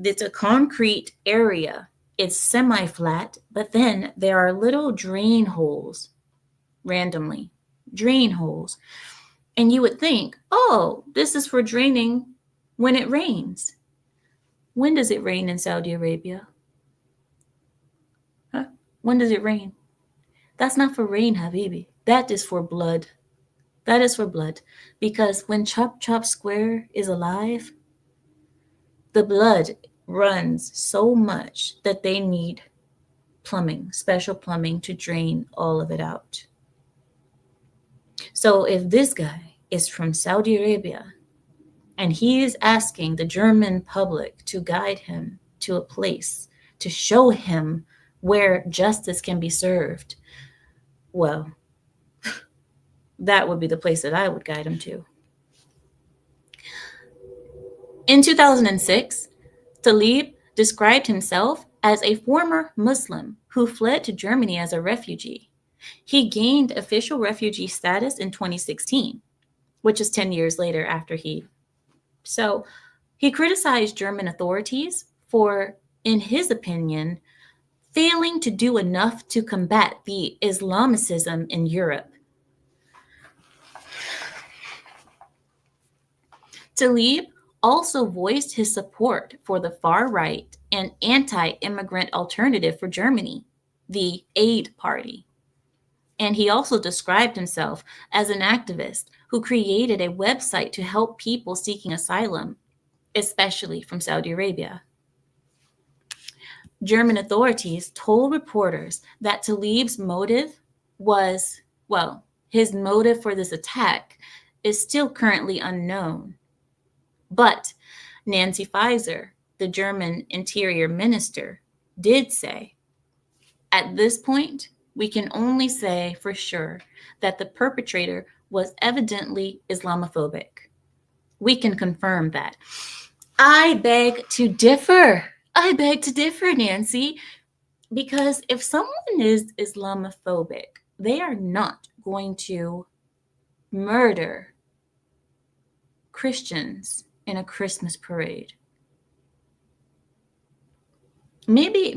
It's a concrete area. It's semi-flat, but then there are little drain holes randomly. Drain holes. And you would think, oh, this is for draining when it rains. When does it rain in Saudi Arabia? Huh? When does it rain? That's not for rain, Habibi. That is for blood. That is for blood. Because when Chop Chop Square is alive, the blood runs so much that they need plumbing, special plumbing to drain all of it out. So if this guy is from Saudi Arabia and he is asking the German public to guide him to a place to show him where justice can be served, well, that would be the place that I would guide him to. In 2006, Talib described himself as a former Muslim who fled to Germany as a refugee. He gained official refugee status in 2016, which is 10 years later after he. So he criticized German authorities for, in his opinion, failing to do enough to combat the Islamicism in Europe. Talib also voiced his support for the far-right and anti-immigrant alternative for Germany, the Aid Party. And he also described himself as an activist who created a website to help people seeking asylum, especially from Saudi Arabia. German authorities told reporters that Talib's motive was, well, his motive for this attack is still currently unknown. But Nancy Faeser, the German interior minister, did say, "At this point, we can only say for sure that the perpetrator was evidently Islamophobic. We can confirm that." I beg to differ. I beg to differ, Nancy, because if someone is Islamophobic, they are not going to murder Christians in a Christmas parade. Maybe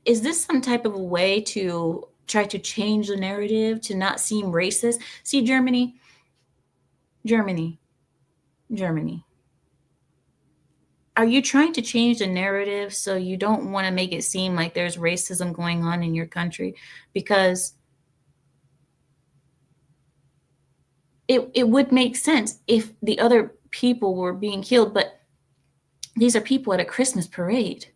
is this some type of a way to try to change the narrative to not seem racist? See, Germany. Are you trying to change the narrative so you don't want to make it seem like there's racism going on in your country? Because it would make sense if the other people were being killed, but these are people at a Christmas parade.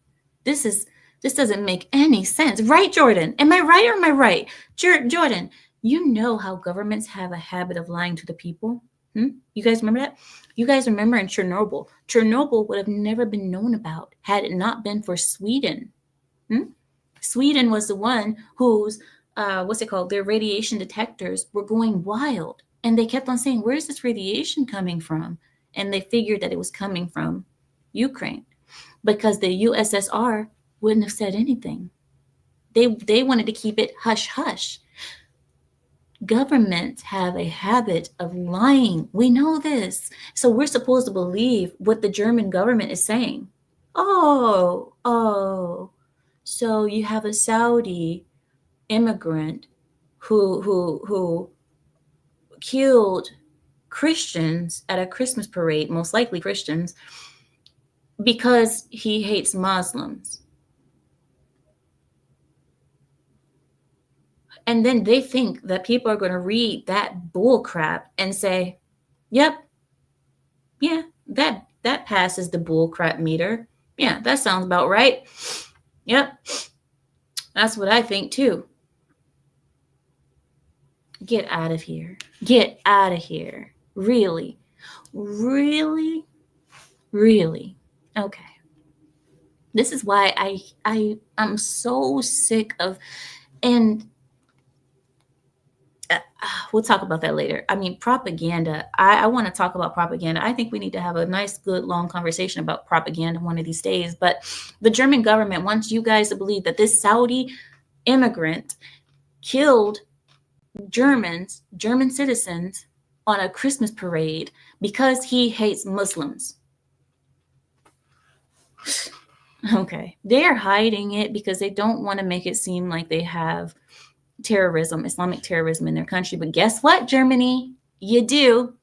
This doesn't make any sense. Right, Jordan? Am I right or am I right? Jordan, you know how governments have a habit of lying to the people. You guys remember that? You guys remember in Chernobyl? Chernobyl would have never been known about had it not been for Sweden. Hmm? Sweden was the one whose, what's it called? Their radiation detectors were going wild. And they kept on saying, where's this radiation coming from? And they figured that it was coming from Ukraine because the USSR wouldn't have said anything. They wanted to keep it hush hush. Governments have a habit of lying. We know this. So we're supposed to believe what the German government is saying. Oh. So you have a Saudi immigrant who killed Christians at a Christmas parade, most likely Christians, because he hates Muslims. And then they think that people are going to read that bull crap and say, yep, yeah, that passes the bull crap meter. Yeah, that sounds about right. Yep, that's what I think too. Get out of here. Get out of here. Really? Really? Really? Okay. This is why I'm so sick of, and we'll talk about that later. I mean, propaganda. I want to talk about propaganda. I think we need to have a nice, good, long conversation about propaganda one of these days. But the German government wants you guys to believe that this Saudi immigrant killed German citizens on a Christmas parade because he hates Muslims. Okay. They are hiding it because they don't want to make it seem like they have terrorism, Islamic terrorism in their country. But guess what, Germany? You do.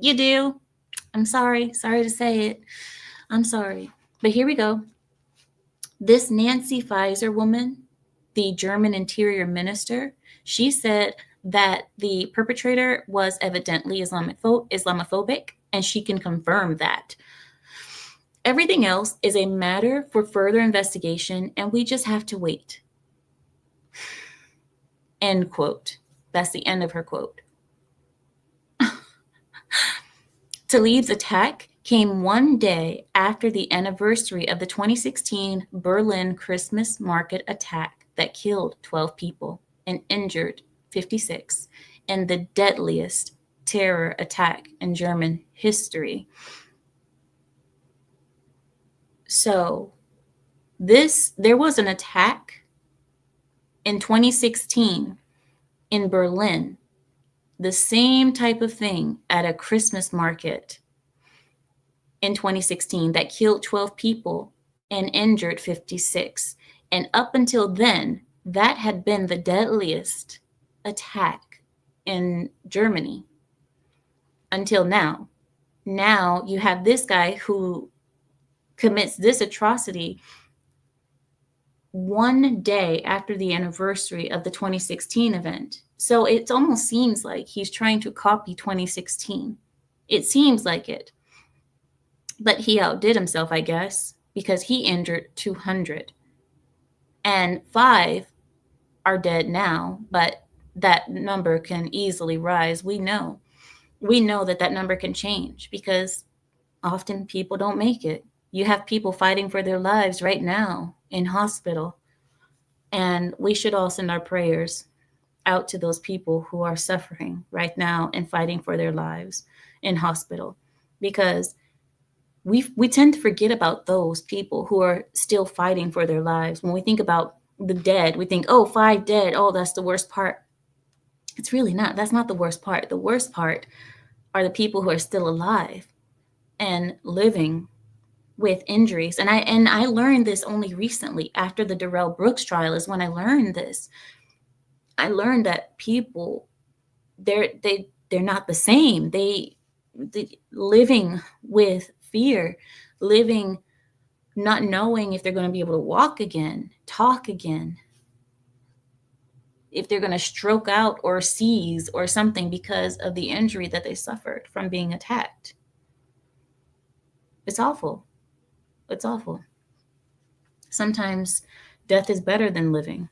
You do. I'm sorry. Sorry to say it. I'm sorry. But here we go. This Nancy Faeser woman, the German interior minister, she said that the perpetrator was evidently Islamophobic, and she can confirm that. Everything else is a matter for further investigation, and we just have to wait. End quote. That's the end of her quote. Tlaib's attack came one day after the anniversary of the 2016 Berlin Christmas market attack that killed 12 people and injured 56, and the deadliest terror attack in German history. So, there was an attack in 2016 in Berlin, the same type of thing at a Christmas market in 2016 that killed 12 people and injured 56. And up until then, that had been the deadliest attack in Germany until now. Now you have this guy who commits this atrocity one day after the anniversary of the 2016 event. So it almost seems like he's trying to copy 2016. It seems like it. But he outdid himself, I guess, because he injured 200. And 5 are dead now, but that number can easily rise. We know that number can change because often people don't make it. You have people fighting for their lives right now in hospital. And we should all send our prayers out to those people who are suffering right now and fighting for their lives in hospital, because we tend to forget about those people who are still fighting for their lives. When we think about the dead, we think, oh, 5 dead. Oh, that's the worst part. It's really not. That's not the worst part. The worst part are the people who are still alive and living with injuries. And I learned this only recently after the Darrell Brooks trial is when I learned this. I learned that people, they're not the same. They living with fear, living not knowing if they're going to be able to walk again, talk again, if they're going to stroke out or seize or something because of the injury that they suffered from being attacked. It's awful. It's awful. Sometimes death is better than living.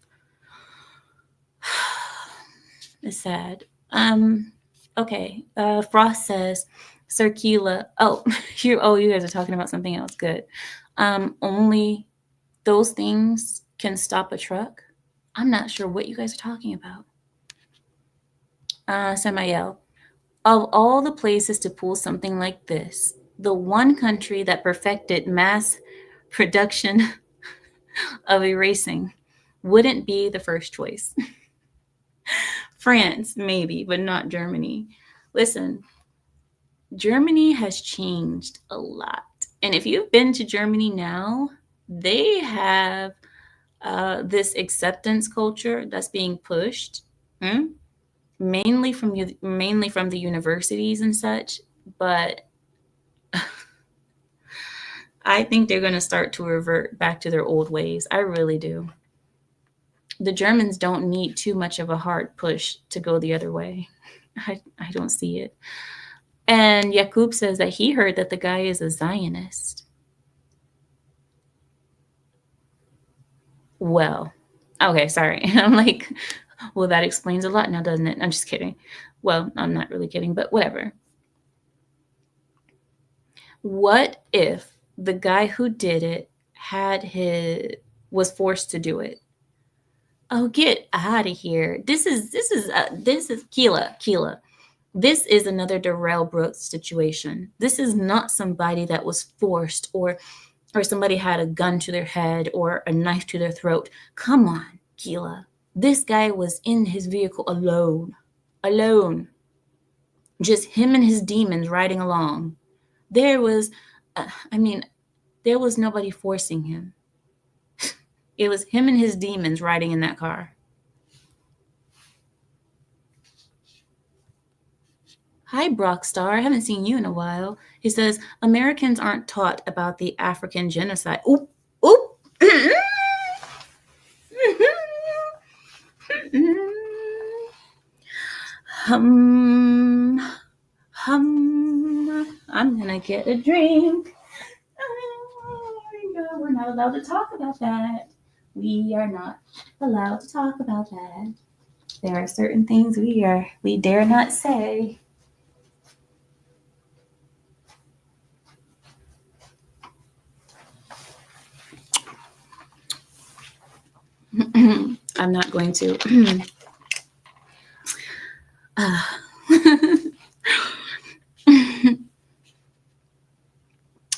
It's sad. Okay. Frost says, Circula. Oh, you guys are talking about something else. Good. Only those things can stop a truck. I'm not sure what you guys are talking about. Samael. Of all the places to pull something like this, the one country that perfected mass production of erasing wouldn't be the first choice. France, maybe, but not Germany. Listen, Germany has changed a lot. And if you've been to Germany now, they have this acceptance culture that's being pushed, mainly from the universities and such. But I think they're going to start to revert back to their old ways. I really do. The Germans don't need too much of a hard push to go the other way. I don't see it. And Yakub says that he heard that the guy is a Zionist. Well, okay, sorry. I'm like, well, that explains a lot now, doesn't it? I'm just kidding. Well, I'm not really kidding, but whatever. What if the guy who did it was forced to do it? Oh, get out of here. This is Keela. This is another Darrell Brooks situation. This is not somebody that was forced or somebody had a gun to their head or a knife to their throat. Come on, Keela. This guy was in his vehicle alone. Alone. Just him and his demons riding along. There was, there was nobody forcing him. It was him and his demons riding in that car. Hi, Brockstar. I haven't seen you in a while. He says, Americans aren't taught about the African genocide. Oop, oop. hum, hum. I'm gonna get a drink. We're not allowed to talk about that. We are not allowed to talk about that. There are certain things we dare not say. I'm not going to.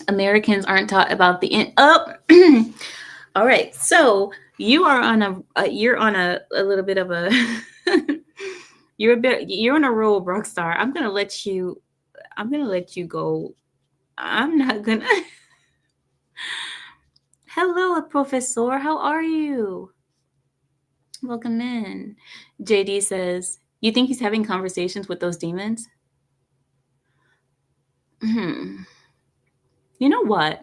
Americans aren't taught about the all right, so you are on you're on a little bit of a you're on a roll, Rockstar. I'm gonna let you go. I'm not gonna. Hello, Professor. How are you? Welcome in. JD says, you think he's having conversations with those demons? You know what?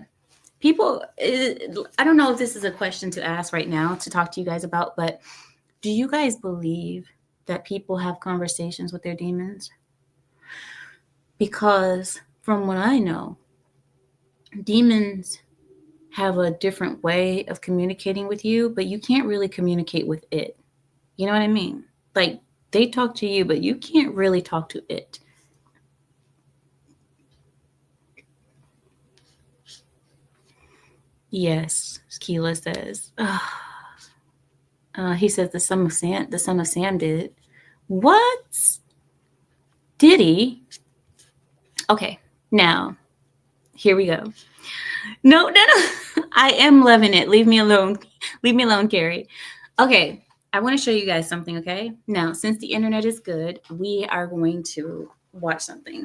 People, I don't know if this is a question to ask right now to talk to you guys about, but do you guys believe that people have conversations with their demons? Because from what I know, demons have a different way of communicating with you, but you can't really communicate with it. You know what I mean? Like, they talk to you, but you can't really talk to it. Yes, Keela says. He says the son of Sam did. What? Did he? Okay, now here we go. No. I am loving it. Leave me alone. Leave me alone, Carrie. Okay, I want to show you guys something, okay? Now, since the internet is good, we are going to watch something.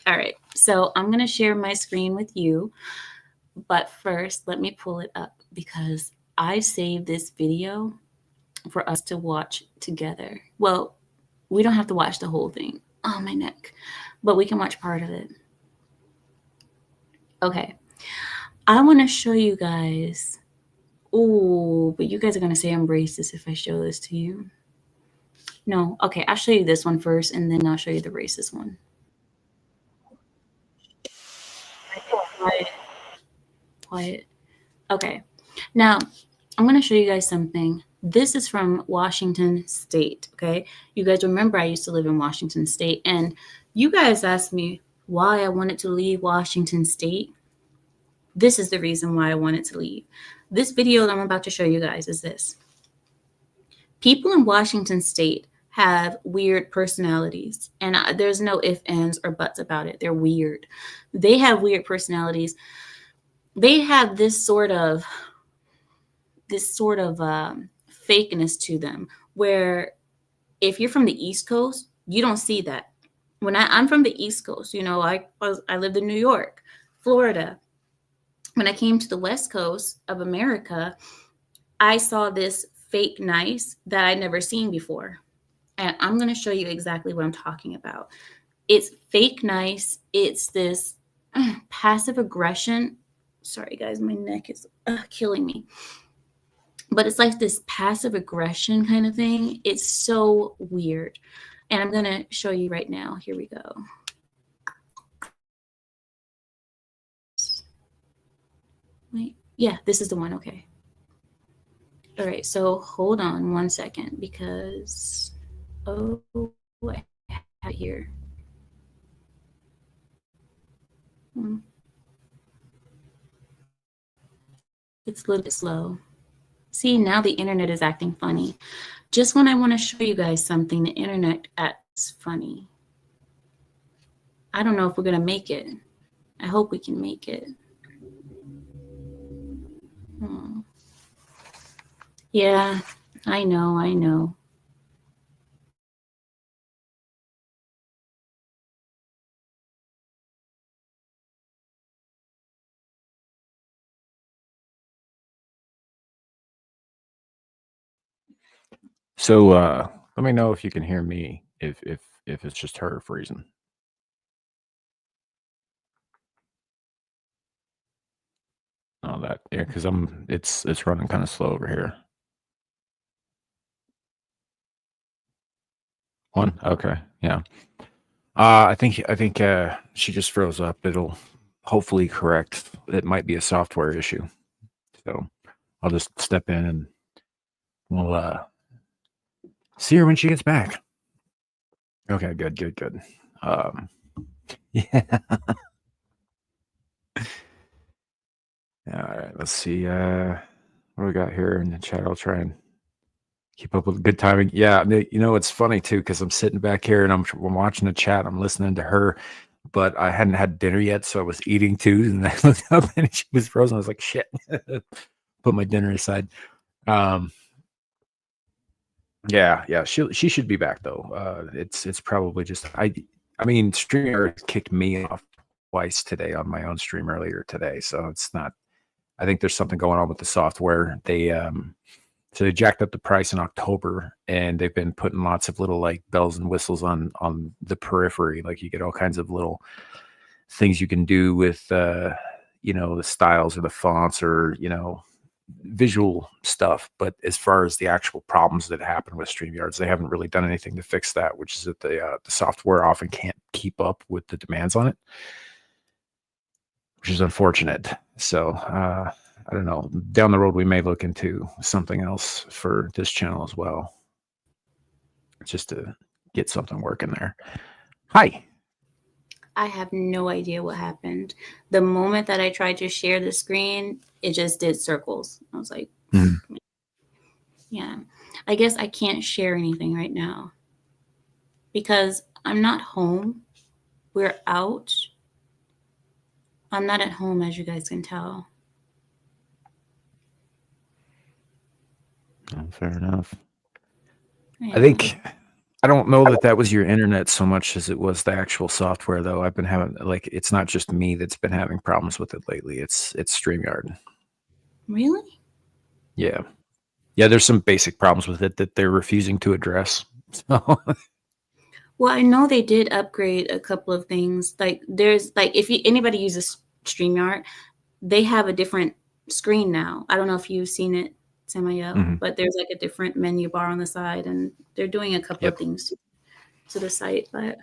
All right, so I'm going to share my screen with you. But first, let me pull it up because I saved this video for us to watch together. Well, we don't have to watch the whole thing. Oh, my neck. But we can watch part of it. Okay. I want to show you guys. Oh, but you guys are going to say I'm racist if I show this to you. No. Okay, I'll show you this one first, and then I'll show you the racist one. Quiet. Okay. Now, I'm going to show you guys something This is from Washington State, okay? You guys remember I used to live in Washington State, and you guys asked me why I wanted to leave Washington State. This is the reason why I wanted to leave. This video that I'm about to show you guys is this. People in Washington State have weird personalities, and there's no ifs, ands, or buts about it. They're weird. They have weird personalities. They have this sort of fakeness to them, where if you're from the East Coast, you don't see that. When I'm from the East Coast, I lived in New York, Florida. When I came to the West Coast of America, I saw this fake nice that I'd never seen before. And I'm going to show you exactly what I'm talking about. It's fake nice. It's this passive aggression. Sorry, guys, my neck is killing me. But it's like this passive aggression kind of thing. It's so weird. And I'm going to show you right now. Here we go. Wait, yeah, this is the one. Okay. All right, so hold on 1 second because, I have it here. It's a little bit slow. See, now the internet is acting funny. Just when I want to show you guys something, the internet acts funny. I don't know if we're going to make it. I hope we can make it. Yeah, I know. So let me know if you can hear me, if it's just her freezing. Oh, that, yeah, because it's running kind of slow over here. One, okay, yeah. I think she just froze up. It'll hopefully correct. It might be a software issue. So I'll just step in and we'll see her when she gets back. Okay, good. Yeah. All right, let's see. What do we got here in the chat? I'll try and keep up with good timing. Yeah, it's funny too because I'm sitting back here and I'm watching the chat. I'm listening to her, but I hadn't had dinner yet, so I was eating too. And I looked up and she was frozen. I was like, shit. Put my dinner aside. Yeah. She should be back though. It's probably just I mean, StreamYard kicked me off twice today on my own stream earlier today, so it's not. I think there's something going on with the software. So they jacked up the price in October, and they've been putting lots of little like bells and whistles on the periphery. Like you get all kinds of little things you can do with the styles or the fonts or visual stuff. But as far as the actual problems that happen with StreamYards, they haven't really done anything to fix that, which is that the software often can't keep up with the demands on it, which is unfortunate. So I don't know. Down the road, we may look into something else for this channel as well, just to get something working there. Hi. I have no idea what happened. The moment that I tried to share the screen, it just did circles. I was like, yeah, I guess I can't share anything right now because I'm not home. We're out. I'm not at home, as you guys can tell. Oh, fair enough. Yeah. I don't know that was your internet so much as it was the actual software, though. I've been having it's not just me that's been having problems with it lately. It's StreamYard. Really? Yeah. There's some basic problems with it that they're refusing to address. So. Well, I know they did upgrade a couple of things. Like there's if anybody uses StreamYard, they have a different screen now. I don't know if you've seen it, Samael, but there's a different menu bar on the side, and they're doing a couple of things to the site. But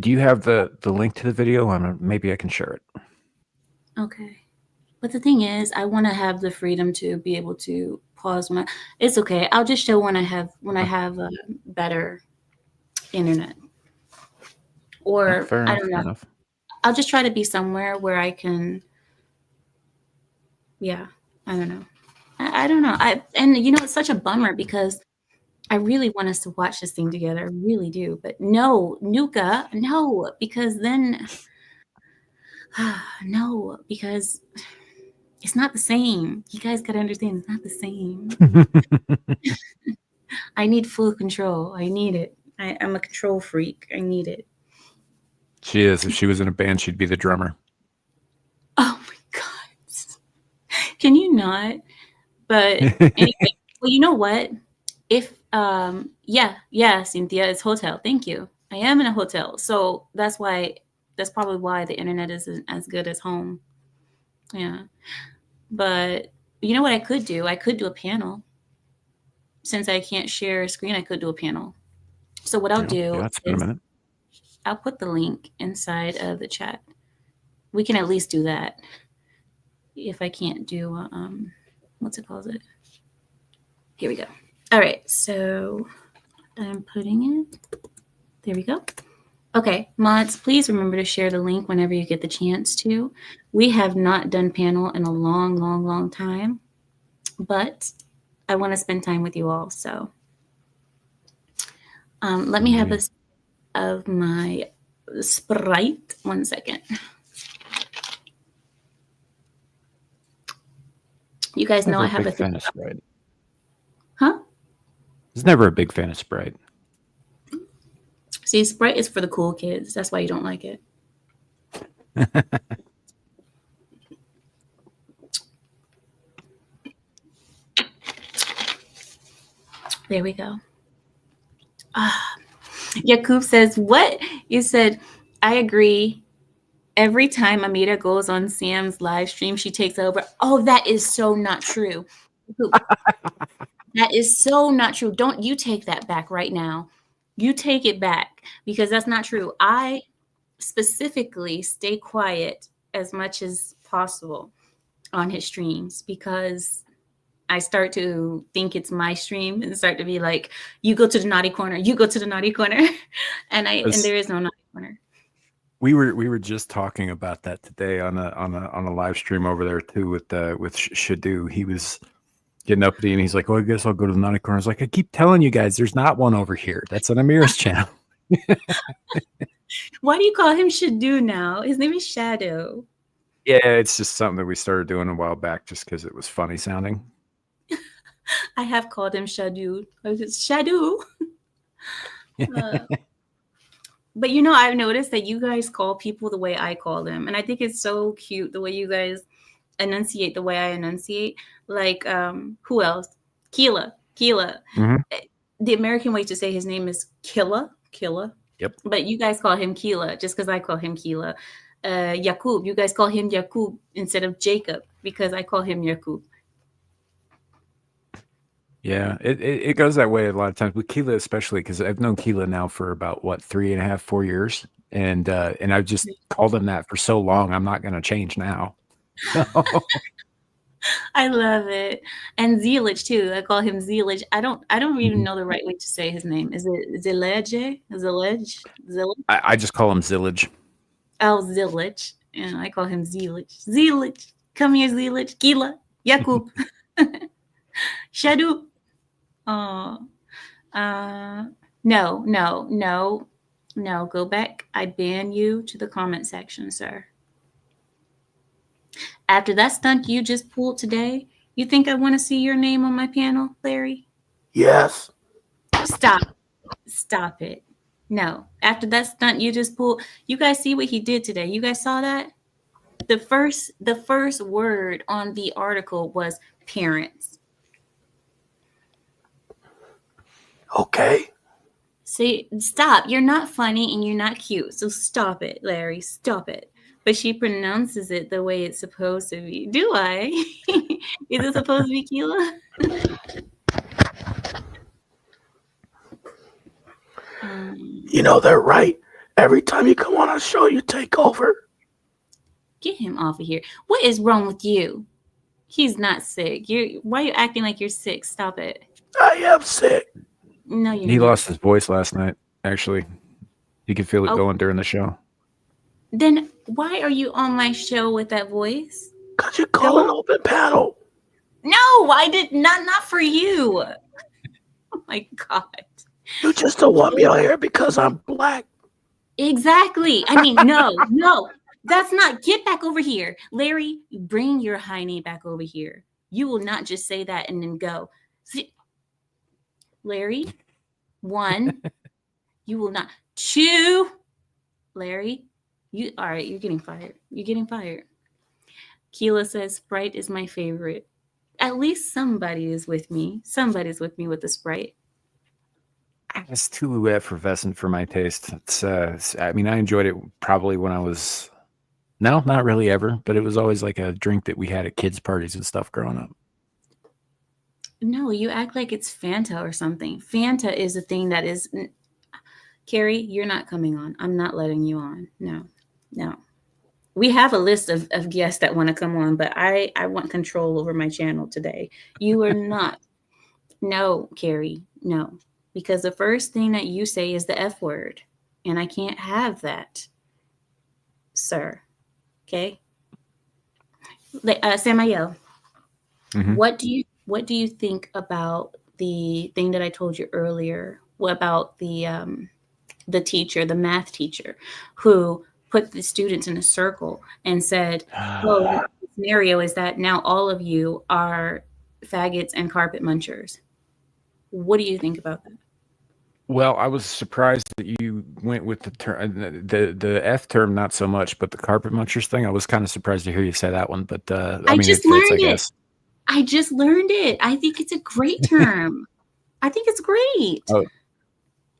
do you have the link to the video? Maybe I can share it. Okay. But the thing is, I want to have the freedom to be able to pause when it's okay. I'll just show when I have better internet, Oh, or fair I enough. don't know. Fair enough. I'll just try to be somewhere where I can. Yeah, I don't know. I don't know. And it's such a bummer because I really want us to watch this thing together. I really do. But no, Nuka, no, because then no, because it's not the same. You guys gotta understand, it's not the same. I need full control. I need it. I'm a control freak. I need it. She is. If she was in a band, she'd be the drummer. Oh my god. Can you not? But anyway, well, you know what? If yeah, Cynthia, it's hotel. Thank you. I am in a hotel, so that's probably why the internet isn't as good as home. Yeah, but you know what I could do? I could do a panel. Since I can't share a screen, I could do a panel. So what I'll Yeah, do yeah, it's been a is minute. I'll put the link inside of the chat. We can at least do that. If I can't do what's it called? Here we go. All right, so I'm putting it. There we go. Okay, mods, please remember to share the link whenever you get the chance to. We have not done panel in a long, long, long time, but I want to spend time with you all. So let me have a Indeed. sip of my Sprite. 1 second. You guys know Never I a have big a thing. fan of Sprite. Huh? Was never a big fan of Sprite. See, Sprite is for the cool kids. That's why you don't like it. There we go. Yakub says, what? You said, I agree. Every time Amita goes on Sam's live stream, she takes over. Oh, that is so not true. Yakub, that is so not true. Don't you take that back right now. You take it back because that's not true. I specifically stay quiet as much as possible on his streams because I start to think it's my stream and start to be like, you go to the naughty corner, you go to the naughty corner. And As there is no naughty corner. we were just talking about that today on a live stream over there too with Shadu. He was getting uppity and he's like, "Oh, I guess I'll go to the naughty corner." I was like, "I keep telling you guys, there's not one over here. That's on Amira's channel." Why do you call him Shadu now? His name is Shadow. Yeah, it's just something that we started doing a while back, just because it was funny sounding. I have called him Shadu. Shadu. Uh, but I've noticed that you guys call people the way I call them. And I think it's so cute the way you guys enunciate the way I enunciate. Like, who else? Keela. Keela. Mhm. The American way to say his name is Killa. Killa. Yep. But you guys call him Keela just because I call him Keela. Yakub, you guys call him Yakub instead of Jacob because I call him Yakub. Yeah, it goes that way a lot of times with Keela, especially because I've known Keela now for about what 3.5, 4 years, and I've just called him that for so long. I'm not going to change now. I love it. And Zelich too. I call him Zelich. I don't even know the right way to say his name. Is it Zilege? Zilege? Zillich? I just call him Zillage. Oh, Zilich. And I call him Zelich. Zelich. Come here, Zelich. Gila. Yakub. Shadu. Oh. No, no, no. No, go back. I ban you to the comment section, sir. After that stunt you just pulled today, you think I want to see your name on my panel, Larry? Yes. Stop. Stop it. No. After that stunt you just pulled, you guys see what he did today? You guys saw that? The first word on the article was parents. Okay. See, stop. You're not funny and you're not cute. So stop it, Larry. Stop it. But she pronounces it the way it's supposed to be. Do I? Is it supposed to be Keela? They're right. Every time you come on a show, you take over. Get him off of here. What is wrong with you? He's not sick. Why are you acting like you're sick? Stop it. I am sick. No, you're He not. lost his voice last night. Actually, you could feel it Oh, going during the show. then why are you on my show with that voice? Because you call an open panel. No, I did not for you. Oh my God. You just don't want me on here because I'm black. Exactly. I mean, no, that's not. Get back over here. Larry, bring your hiney back over here. You will not just say that and then go. See, Larry, 1, you will not. 2, Larry, all right, you're getting fired. You're getting fired. Keela says Sprite is my favorite. At least somebody is with me. Somebody's with me with the Sprite. It's too effervescent for my taste. I mean, I enjoyed it probably when I was, no, not really ever, but it was always like a drink that we had at kids' parties and stuff growing up. No, you act like it's Fanta or something. Fanta is a thing that is. Carrie, you're not coming on. I'm not letting you on. No. We have a list of guests that want to come on, but I want control over my channel today. You are not. No, Carrie, no. Because the first thing that you say is the F word. And I can't have that, sir. Okay? Samael, what do you think about the thing that I told you earlier? What about the teacher, the math teacher, who put the students in a circle and said, well, the scenario is that now all of you are faggots and carpet munchers. What do you think about that? Well, I was surprised that you went with the term, the F term, not so much, but the carpet munchers thing. I was kind of surprised to hear you say that one, but I mean, just it fits, I learned it. guess. I just learned it. I think it's a great term. I think it's great. Oh,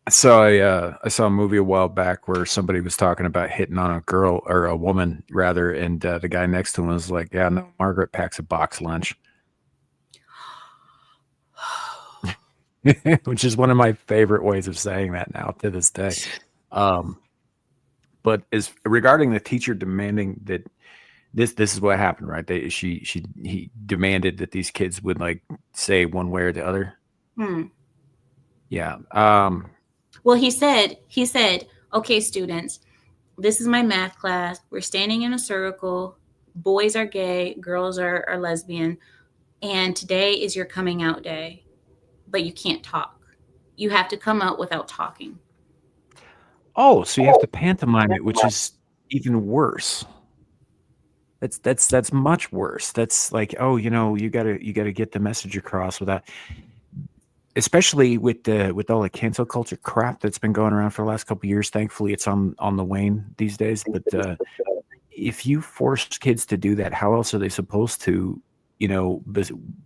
I saw a movie a while back where somebody was talking about hitting on a girl or a woman rather, and the guy next to him was like, "Yeah, no, Margaret packs a box lunch," which is one of my favorite ways of saying that now to this day. But as regarding the teacher demanding that this is what happened, right? He demanded that these kids would like say one way or the other. Yeah. Well, he said, okay, students, this is my math class. We're standing in a circle. Boys are gay, girls are lesbian. And today is your coming out day, but you can't talk. You have to come out without talking. Oh, so you have to pantomime it, which is even worse. That's much worse. That's like, oh, you gotta get the message across without, especially with all the cancel culture crap that's been going around for the last couple of years. Thankfully, it's on the wane these days. But if you force kids to do that, how else are they supposed to,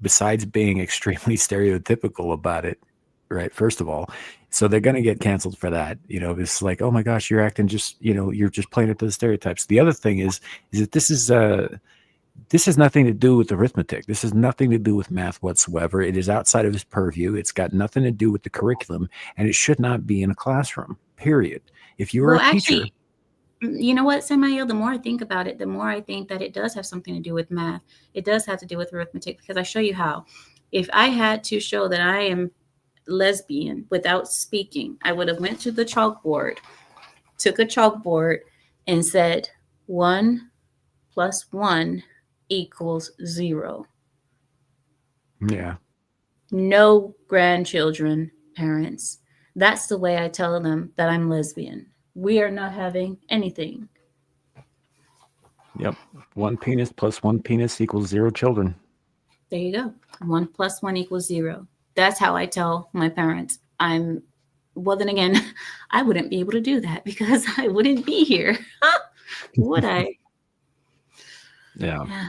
besides being extremely stereotypical about it, right? First of all, so they're going to get canceled for that. It's like, oh my gosh, you're acting just, you're just playing into the stereotypes. The other thing is that this has nothing to do with arithmetic. This has nothing to do with math whatsoever. It is outside of his purview. It's got nothing to do with the curriculum, and it should not be in a classroom, period. If you're a teacher. Actually, you know what, Samael, the more I think about it, the more I think that it does have something to do with math. It does have to do with arithmetic, because I show you how. If I had to show that I am lesbian without speaking, I would have went to the chalkboard, took a chalkboard, and said 1 + 1 = 0. Yeah. No grandchildren, parents. That's the way I tell them that I'm lesbian. We are not having anything. Yep. 1 penis + 1 penis = 0 children. There you go. 1 + 1 = 0. That's how I tell my parents. Well, then again, I wouldn't be able to do that because I wouldn't be here. Would I? Yeah.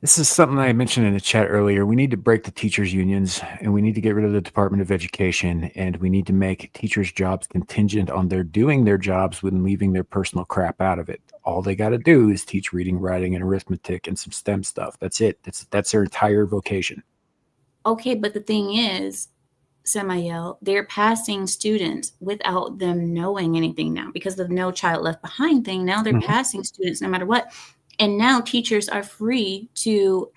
This is something I mentioned in the chat earlier. We need to break the teachers' unions, and we need to get rid of the Department of Education, and we need to make teachers' jobs contingent on their doing their jobs when leaving their personal crap out of it. All they got to do is teach reading, writing, and arithmetic and some STEM stuff. That's it. That's their entire vocation. Okay, but the thing is, Samael, they're passing students without them knowing anything now because of the No Child Left Behind thing. Now they're Mhm. passing students no matter what. And now teachers are free to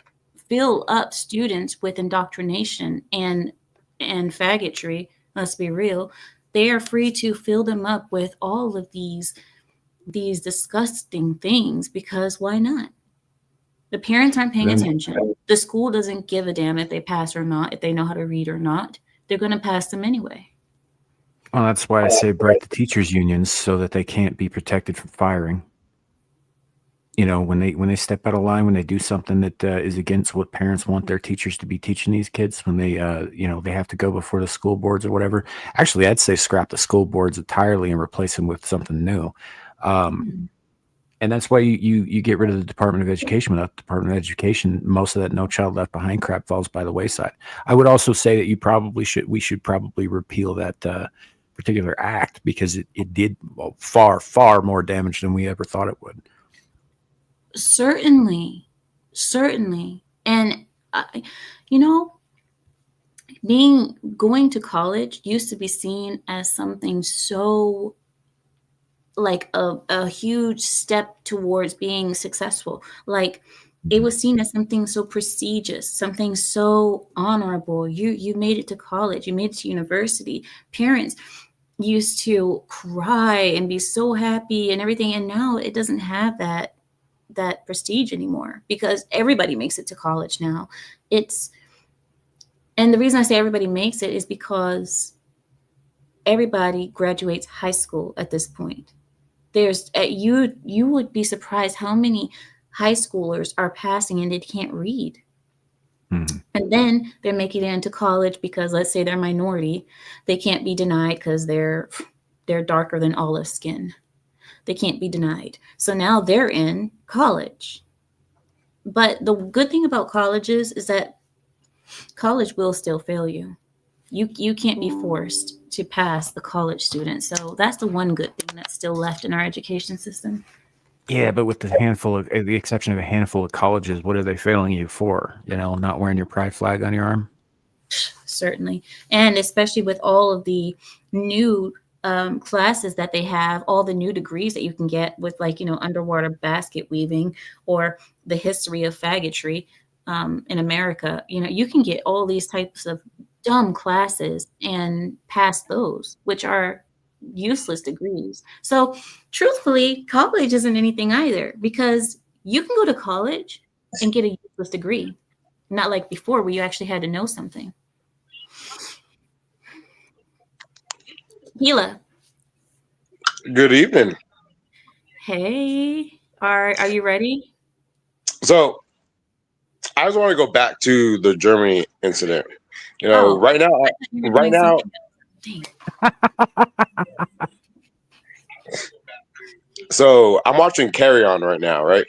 fill up students with indoctrination and faggotry. Let's be real. They are free to fill them up with all of these disgusting things because why not? The parents aren't paying Then, attention. The school doesn't give a damn if they pass or not, if they know how to read or not. They're going to pass them anyway. well, that's why I say break the teachers' unions so that they can't be protected from firing. You know, when they step out of line, when they do something that is against what parents want their teachers to be teaching these kids, when they they have to go before the school boards or whatever. Actually, I'd say scrap the school boards entirely and replace them with something new. Mm. And that's why you get rid of the Department of Education. Without the Department of Education, most of that No Child Left Behind crap falls by the wayside. I would also say that we should probably repeal that particular act because it did far more damage than we ever thought it would. Certainly. Certainly. And, I, you know, going to college used to be seen as something so like a huge step towards being successful. Like it was seen as something so prestigious, something so honorable. You made it to college, you made it to university. Parents used to cry and be so happy and everything, and now it doesn't have that prestige anymore because everybody makes it to college now. It's and the reason I say everybody makes it is because everybody graduates high school at this point. There's you would be surprised how many high schoolers are passing and they can't read. Mhm. And then they're making it into college because let's say they're minority, they can't be denied because they're darker than olive skin. They can't be denied. So now they're in college. But the good thing about colleges is that college will still fail you. You can't be forced to pass the college student. So that's the one good thing that's still left in our education system. Yeah, but with the exception of a handful of colleges, what are they failing you for? You know, not wearing your pride flag on your arm. Certainly. And especially with all of the new classes that they have, all the new degrees that you can get with, like, underwater basket weaving or the history of faggotry in America. You can get all these types of dumb classes and pass those, which are useless degrees. So, truthfully, college isn't anything either because you can go to college and get a useless degree, not like before where you actually had to know something. Gila, Good evening. hey, are you ready? So I just want to go back to the Germany incident. Oh, Right now, I thought you were right doing now. something else. Dang. So I'm watching Carry On right now, right?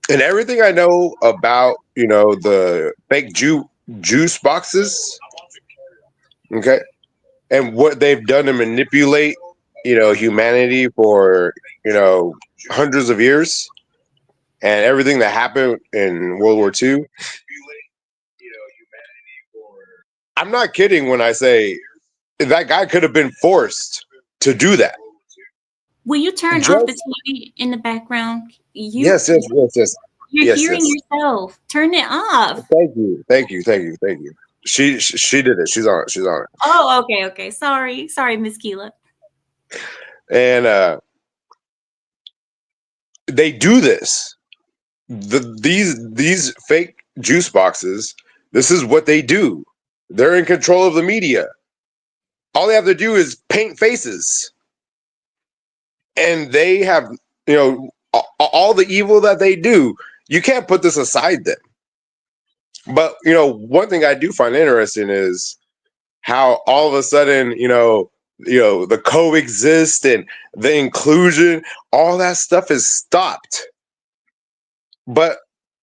And everything I know about the fake juice boxes, okay, and what they've done to manipulate humanity for hundreds of years, and everything that happened in World War II. I'm not kidding when I say that guy could have been forced to do that. Will you turn off the Just TV in the background? yes, yes, yes, yes, You're yes, hearing yes. yourself. Turn it off. Thank you, thank you, thank you, thank you. She did it. She's on it. She's on it. Oh, okay. Sorry, Miss Keela. And they do this. These fake juice boxes. This is what they do. They're in control of the media. All they have to do is paint faces, and they have all the evil that they do. You can't put this aside them. But one thing I do find interesting is how all of a sudden, the coexist and the inclusion, all that stuff is stopped. But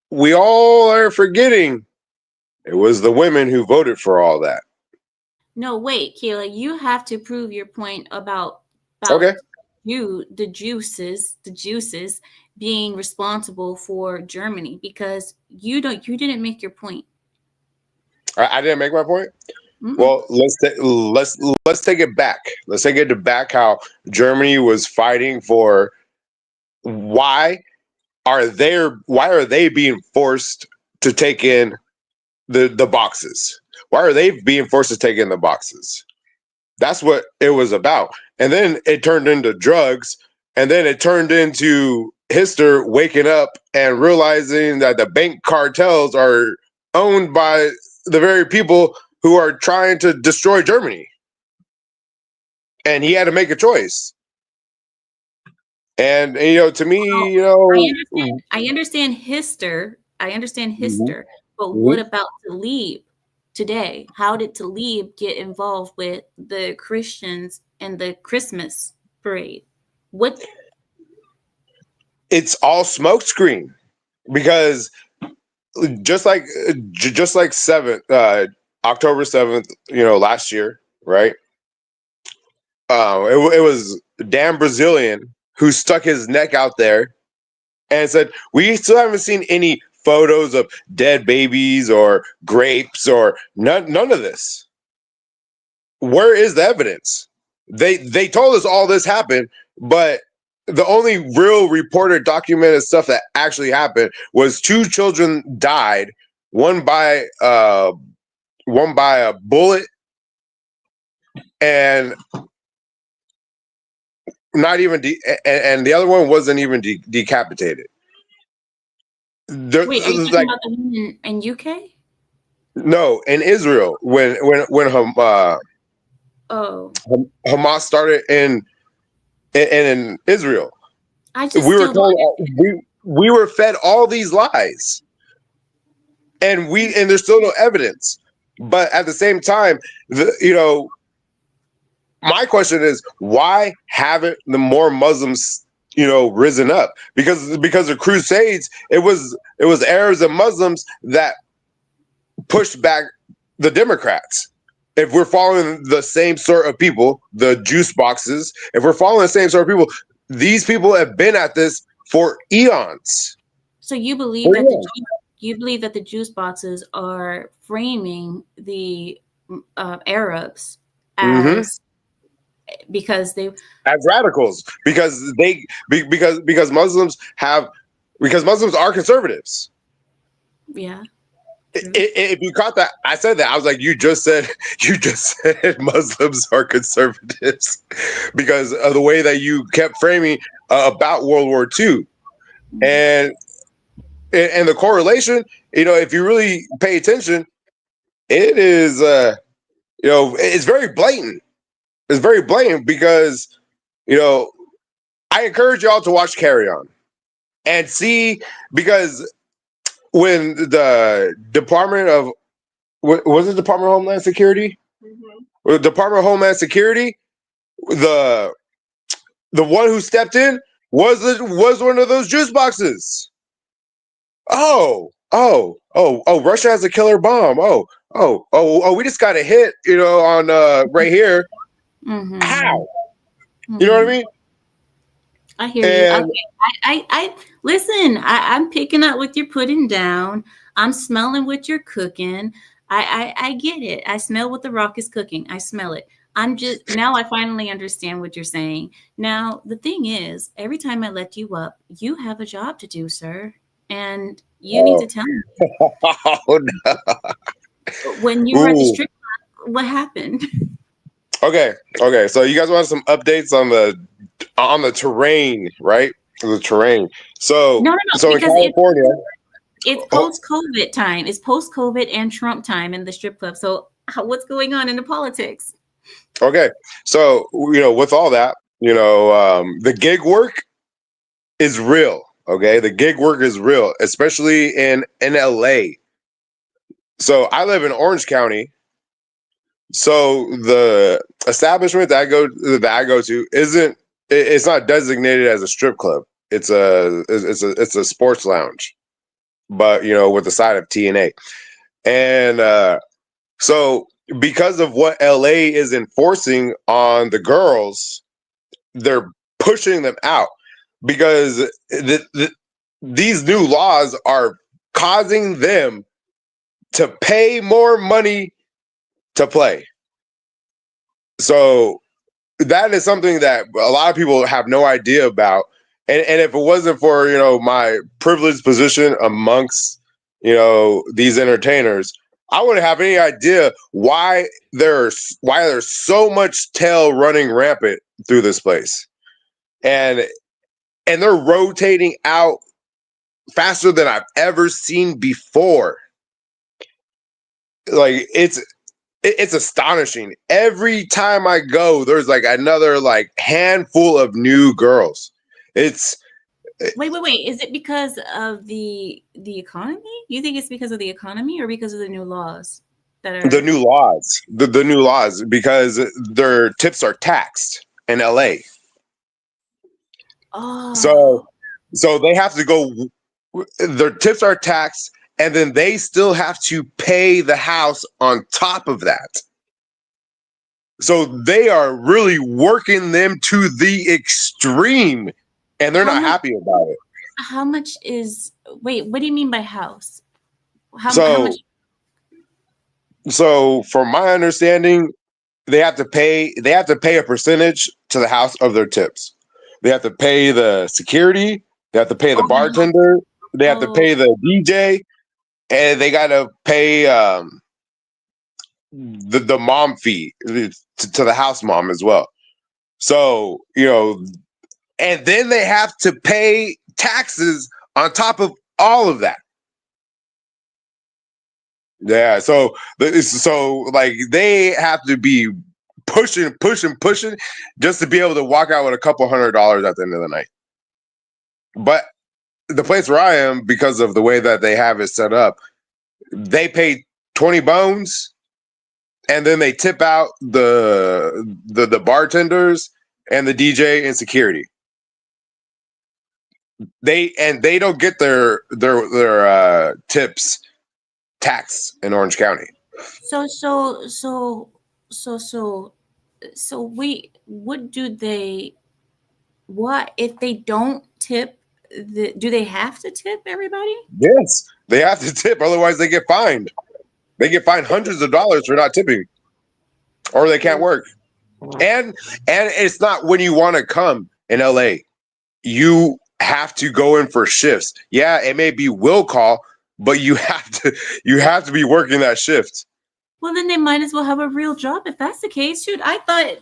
we all are forgetting it was the women who voted for all that. No, wait, Keila, you have to prove your point about Okay. the juices being responsible for Germany because you didn't make your point. I didn't make my point. Mm. Well, let's take it back. Let's take it back. How Germany was fighting for why why are they being forced to take in the boxes? Why are they being forced to take in the boxes? That's what it was about. And then it turned into drugs, and then it turned into Hister waking up and realizing that the bank cartels are owned by the very people who are trying to destroy Germany. And he had to make a choice. And to Well, me, I understand Hister. I understand Mhm, Hister, but what mhm. about Talib today? How did Talib get involved with the Christians and the Christmas parade? What? It's all smokescreen because just like just like October 7th, last year, right? It was damn Brazilian who stuck his neck out there and said, "We still haven't seen any photos of dead babies or grapes or none of this. Where is the evidence? They told us all this happened, but the only real reported documented stuff that actually happened was two children died, one by a bullet and not even and the other one wasn't even decapitated. Wait, are you talking Like about the one in UK? no, in Israel when Oh, Hamas started in Israel, I just we were still don't. told we were fed all these lies, and there's still no evidence. But at the same time, my question is why haven't the more Muslims risen up? Because the Crusades, it was Arabs and Muslims that pushed back the Democrats. If we're following the same sort of people, the juice boxes, if we're following the same sort of people, these people have been at this for eons. So you believe For that eons. the juice boxes are framing the Arabs Hmm. as because they As radicals, because because Muslims are conservatives. yeah, true. If you caught that, I said that. I was like, you just said Muslims are conservatives because of the way that you kept framing about World War II. Mhm. And the correlation, if you really pay attention, it is it's very blatant. It's very blatant because you know I encourage y'all to watch Carry On and see, because when the Department of was it Department of Homeland Security? Well, Department of Homeland Security, the one who stepped in was one of those juice boxes. Oh, Russia has a killer bomb. Oh, we just got a hit, on right here. Mhm. How? You know what I Mhm. mean? I hear you. Okay. And I listen. I'm picking up what you're putting down. I'm smelling what you're cooking. I get it. I smell what the rock is cooking. I smell it. I'm just now I finally understand what you're saying. Now, the thing is, every time I let you up, you have a job to do, sir. And you need to oh, tell me oh no. when you were at the Ooh. strip club, what happened? Okay. So you guys want some updates on the terrain, right? The terrain. No, So no, no, so in because California. it's Oh, post COVID time. It's post COVID and Trump time in the strip club. So what's going on in the politics? okay. So with all that, the gig work is real. Okay, the gig work is real, especially in LA. So I live in Orange County. So the establishment that I go to it's not designated as a strip club. It's a sports lounge, but with the side of TNA. And so because of what LA is enforcing on the girls, they're pushing them out because these new laws are causing them to pay more money to play. So that is something that a lot of people have no idea about. And if it wasn't for, my privileged position amongst, these entertainers, I wouldn't have any idea why there's so much tail running rampant through this place. And they're rotating out faster than I've ever seen before. Like it's astonishing. Every time I go, there's like another like handful of new girls. It's Wait. Is it because of the economy? You think it's because of the economy or because of the new laws that the are? new laws, the new laws, because their tips are taxed in LA. Oh, So they have to go. Their tips are taxed, and then they still have to pay the house on top of that. So they are really working them to the extreme, and they're how not much? happy about it. How much is? Wait, what do you mean by house? How much? So, from my understanding, they have to pay a percentage to the house of their tips. They have to pay the security, they have to pay the Oh, bartender, they have to oh, pay the DJ, and they got to pay the mom fee to the house mom as well. So, and then they have to pay taxes on top of all of that. Yeah, so like they have to be pushing just to be able to walk out with a couple $100 at the end of the night. But the place where I am, because of the way that they have it set up, they pay 20 bones, and then they tip out the bartenders and the DJ and security. They don't get their tips taxed in Orange County. so wait, what do they? What if they don't tip? Do they have to tip everybody? Yes, they have to tip, otherwise they get fined. They get fined hundreds of dollars for not tipping, or they can't work. And it's not when you want to come in LA. You have to go in for shifts. Yeah, it may be will call, but you have to be working that shift. Well, then they might as well have a real job if that's the case. Shoot, I thought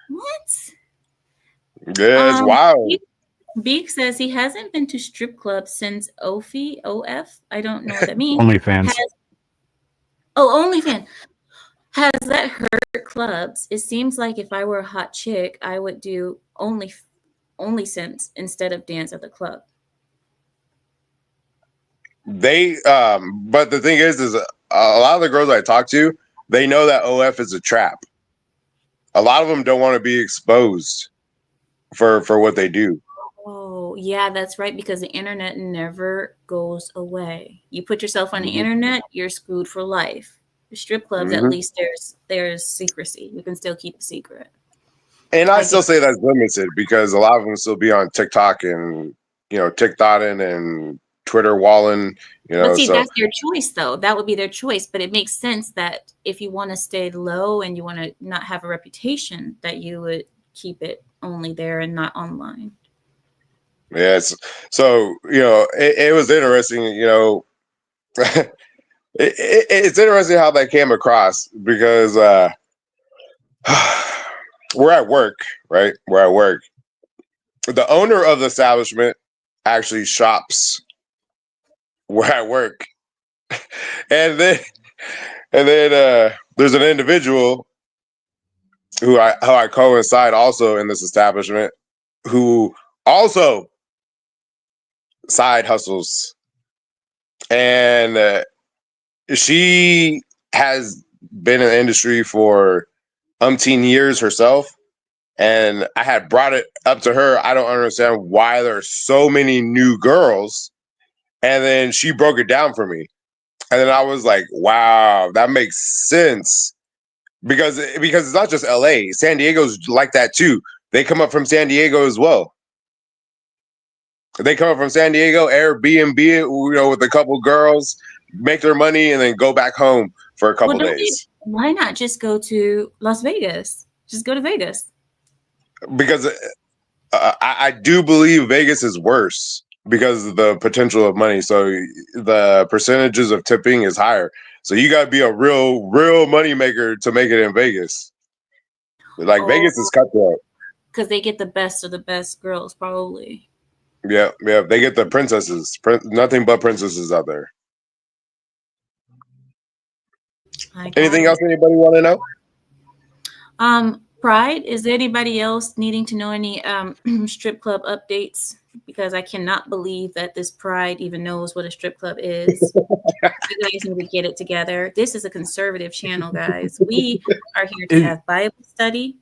what? Yeah, it's wild. Beak says he hasn't been to strip clubs since OF. I don't know what that means. OnlyFans. OnlyFans. Has that hurt clubs? It seems like if I were a hot chick, I would do only Sims instead of dance at the club. But the thing is a lot of the girls I talk to, they know that OF is a trap. A lot of them don't want to be exposed for what they do. Oh, yeah, that's right, because the internet never goes away. You put yourself on the internet, you're screwed for life. The strip clubs, at least there's secrecy. You can still keep a secret. And I still say that's limited because a lot of them still be on TikTok and TikToking and Twitter walling. But see, that's their choice, though. That would be their choice. But it makes sense that if you want to stay low and you want to not have a reputation, that you would keep it only there and not online. Yes. So it was interesting. It's interesting how that came across because we're at work, right? We're at work. The owner of the establishment actually shops where I work, and then there's an individual who I coincide also in this establishment who also side hustles, and she has been in the industry for umpteen years herself. And I had brought it up to her. I don't understand why there are so many new girls. And then she broke it down for me. And then I was like, wow, that makes sense. Because it's not just LA. San Diego's like that too. They come up from San Diego as well. They come up from San Diego, Airbnb, with a couple girls. make their money, and then go back home for a Well, couple don't they, days. why not just go to Las Vegas? Just go to Vegas. Because I do believe Vegas is worse because of the potential of money. So the percentages of tipping is higher. So you got to be a real money maker to make it in Vegas. Like Oh, Vegas is cutthroat. because they get the best of the best girls, probably. Yeah, yeah. They get the princesses. Nothing but princesses out there. I got Anything it. else anybody want to know? Pride, is there anybody else needing to know any strip club updates? Because I cannot believe that this Pride even knows what a strip club is. You guys need to get it together. This is a conservative channel, guys. We are here to have Bible study.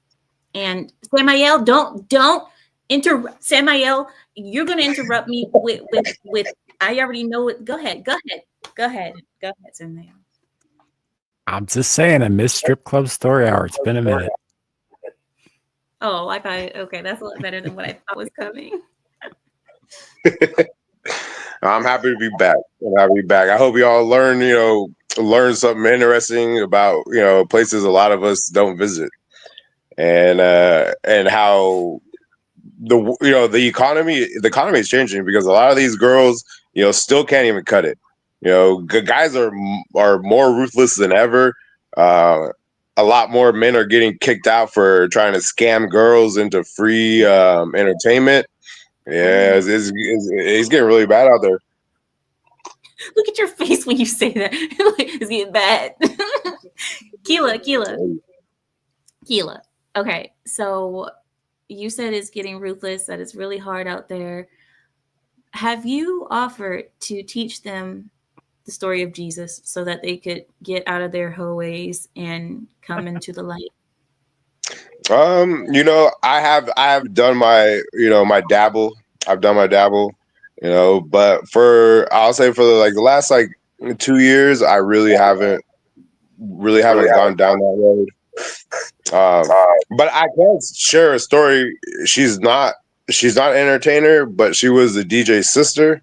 And Samael, don't interrupt. Samael, you're gonna interrupt me with I already know it. Go ahead, Samael. I'm just saying, I missed strip club story hour. It's been a minute. Oh, I thought okay, that's a lot better than what I thought was coming. I'm happy to be back. I hope y'all learn something interesting about places a lot of us don't visit, and how the economy is changing because a lot of these girls still can't even cut it. Guys are more ruthless than ever. A lot more men are getting kicked out for trying to scam girls into free entertainment. Yeah, it's getting really bad out there. Look at your face when you say that. It's getting bad. Keela. Okay, so you said it's getting ruthless, that it's really hard out there. Have you offered to teach them the story of Jesus so that they could get out of their hoe ways and come into the light? I have done my dabble. I've done my dabble, but I'll say for the last 2 years, I really haven't gone down that road. But I can share a story. She's not an entertainer, but she was the DJ's sister,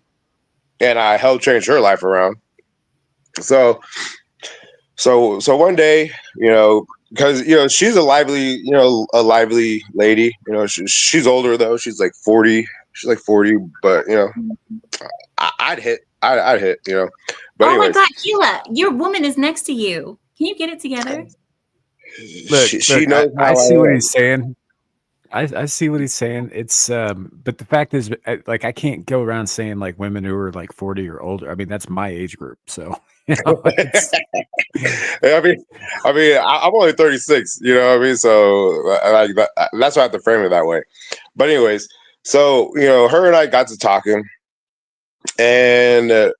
and I helped change her life around. So one day, because she's a lively lady. She's older though. She's like 40. She's like 40, but I'd hit. I'd hit. But oh my anyways, God, Keela, your woman is next to you. Can you get it together? she knows how I see I what am. he's saying. I see what he's saying. It's but the fact is, I can't go around saying like women who are like 40 or older. I mean, that's my age group. So it's, I'm only 36. You know what I mean? So that's why I have to frame it that way. But anyways, so her and I got to talking, and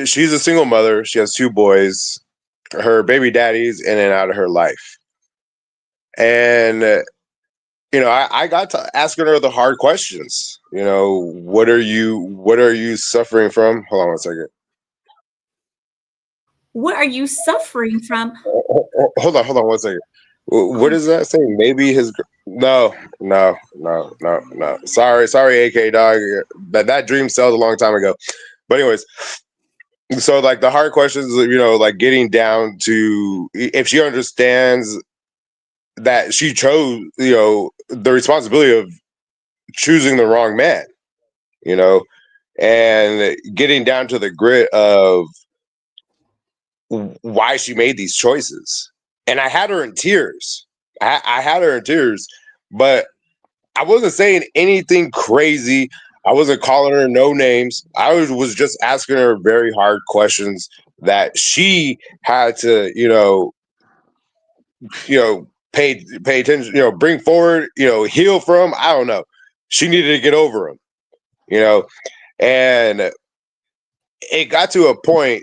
she's a single mother. She has 2 boys. Her baby daddy's in and out of her life, and I got to asking her the hard questions. What are you suffering from? Hold on one second. What are you suffering from? Hold on 1 second. What does that say? Maybe his no. Sorry, AK dog. That dream sold a long time ago. But anyways, so the hard questions, getting down to if she understands that she chose, the responsibility of choosing the wrong man, and getting down to the grit of why she made these choices. And I had her in tears. I had her in tears, but I wasn't saying anything crazy. I wasn't calling her no names. I was just asking her very hard questions that she had to, pay attention, bring forward, heal from. I don't know. She needed to get over them, and it got to a point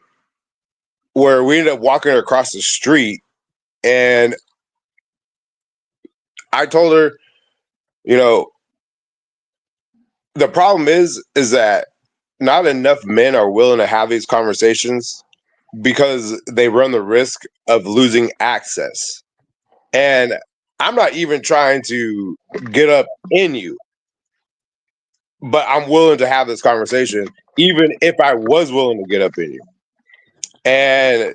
where we ended up walking across the street, and I told her, the problem is that not enough men are willing to have these conversations because they run the risk of losing access. And I'm not even trying to get up in you, but I'm willing to have this conversation, even if I was willing to get up in you. And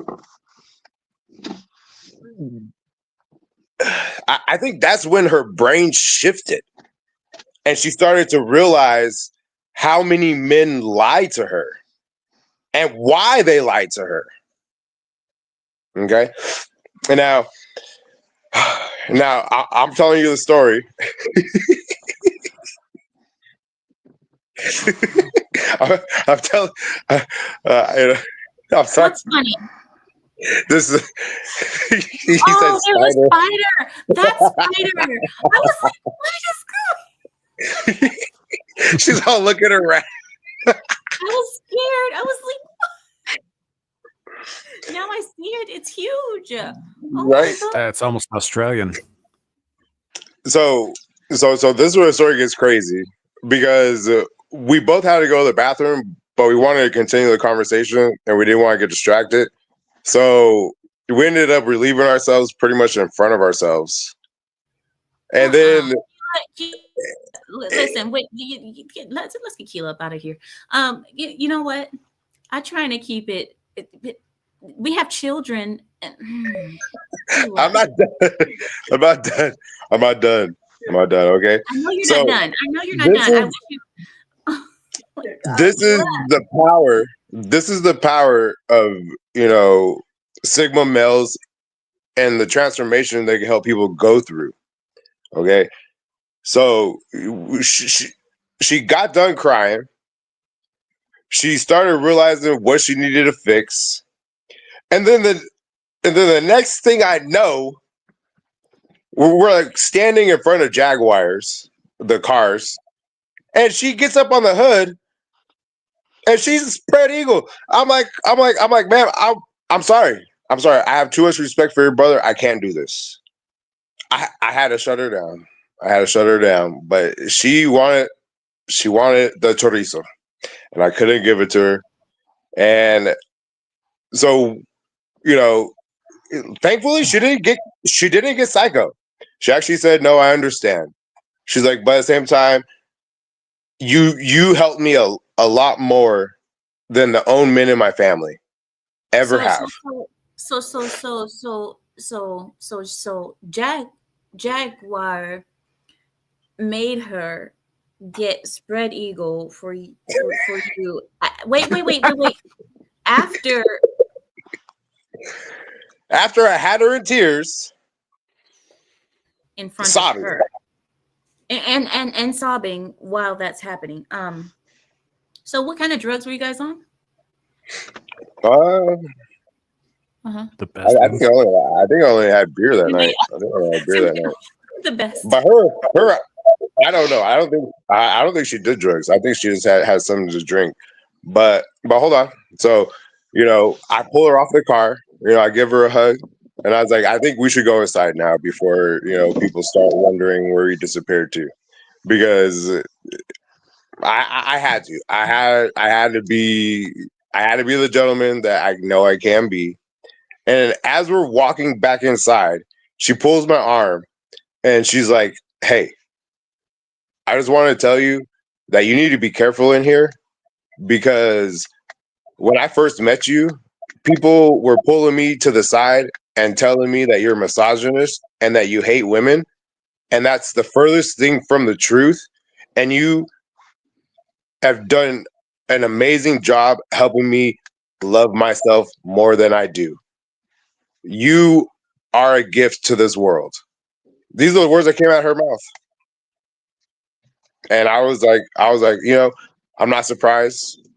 I think that's when her brain shifted and she started to realize how many men lied to her and why they lied to her. Okay. And now I'm telling you the story. I'm telling. I'm sorry. What's funny? This is. He said Oh, there's a spider. spider. That's spider. I was like, what is going? She's all looking around. I was scared. I was like, what? Now I see it. It's huge. Oh Right? my God. It's almost Australian. So this is where the story gets crazy because we both had to go to the bathroom, but we wanted to continue the conversation and we didn't want to get distracted. So we ended up relieving ourselves pretty much in front of ourselves. And then Listen, wait. Let's get Keela up out of here. You know what? I'm trying to keep it. We have children. I'm not done. I'm not done. I'm not done. I'm not done. Okay. I know you're not done. I know you're not done. I wish you. Oh my God. This is the power. This is the power of Sigma males and the transformation they can help people go through. Okay. So she got done crying. She started realizing what she needed to fix. And then the next thing I know, we're like standing in front of Jaguars, the cars, and she gets up on the hood and she's a spread eagle. I'm like, ma'am, I'm sorry. I'm sorry. I have too much respect for your brother. I can't do this. I had to shut her down. But she wanted the chorizo, and I couldn't give it to her. And so, thankfully she didn't get psycho. She actually said, "No, I understand." She's like, but at the same time, you helped me a lot more than the own men in my family ever have. So Jaguar made her get spread eagle for you. Wait. After I had her in tears, in front sobbing. of her, and sobbing while that's happening. So what kind of drugs were you guys on? The best. I think I only had beer that night. The best. But her, I don't know. I don't think she did drugs. I think she just had something to drink. But hold on. So, I pull her off the car. I give her a hug, and I was like, I think we should go inside now before people start wondering where he disappeared to, because I had to. I had to be the gentleman that I know I can be. And as we're walking back inside, she pulls my arm and she's like, "Hey, I just want to tell you that you need to be careful in here, because when I first met you, people were pulling me to the side and telling me that you're a misogynist and that you hate women. And that's the furthest thing from the truth. And you have done an amazing job helping me love myself more than I do. You are a gift to this world." These are the words that came out of her mouth. And I was like, I'm not surprised.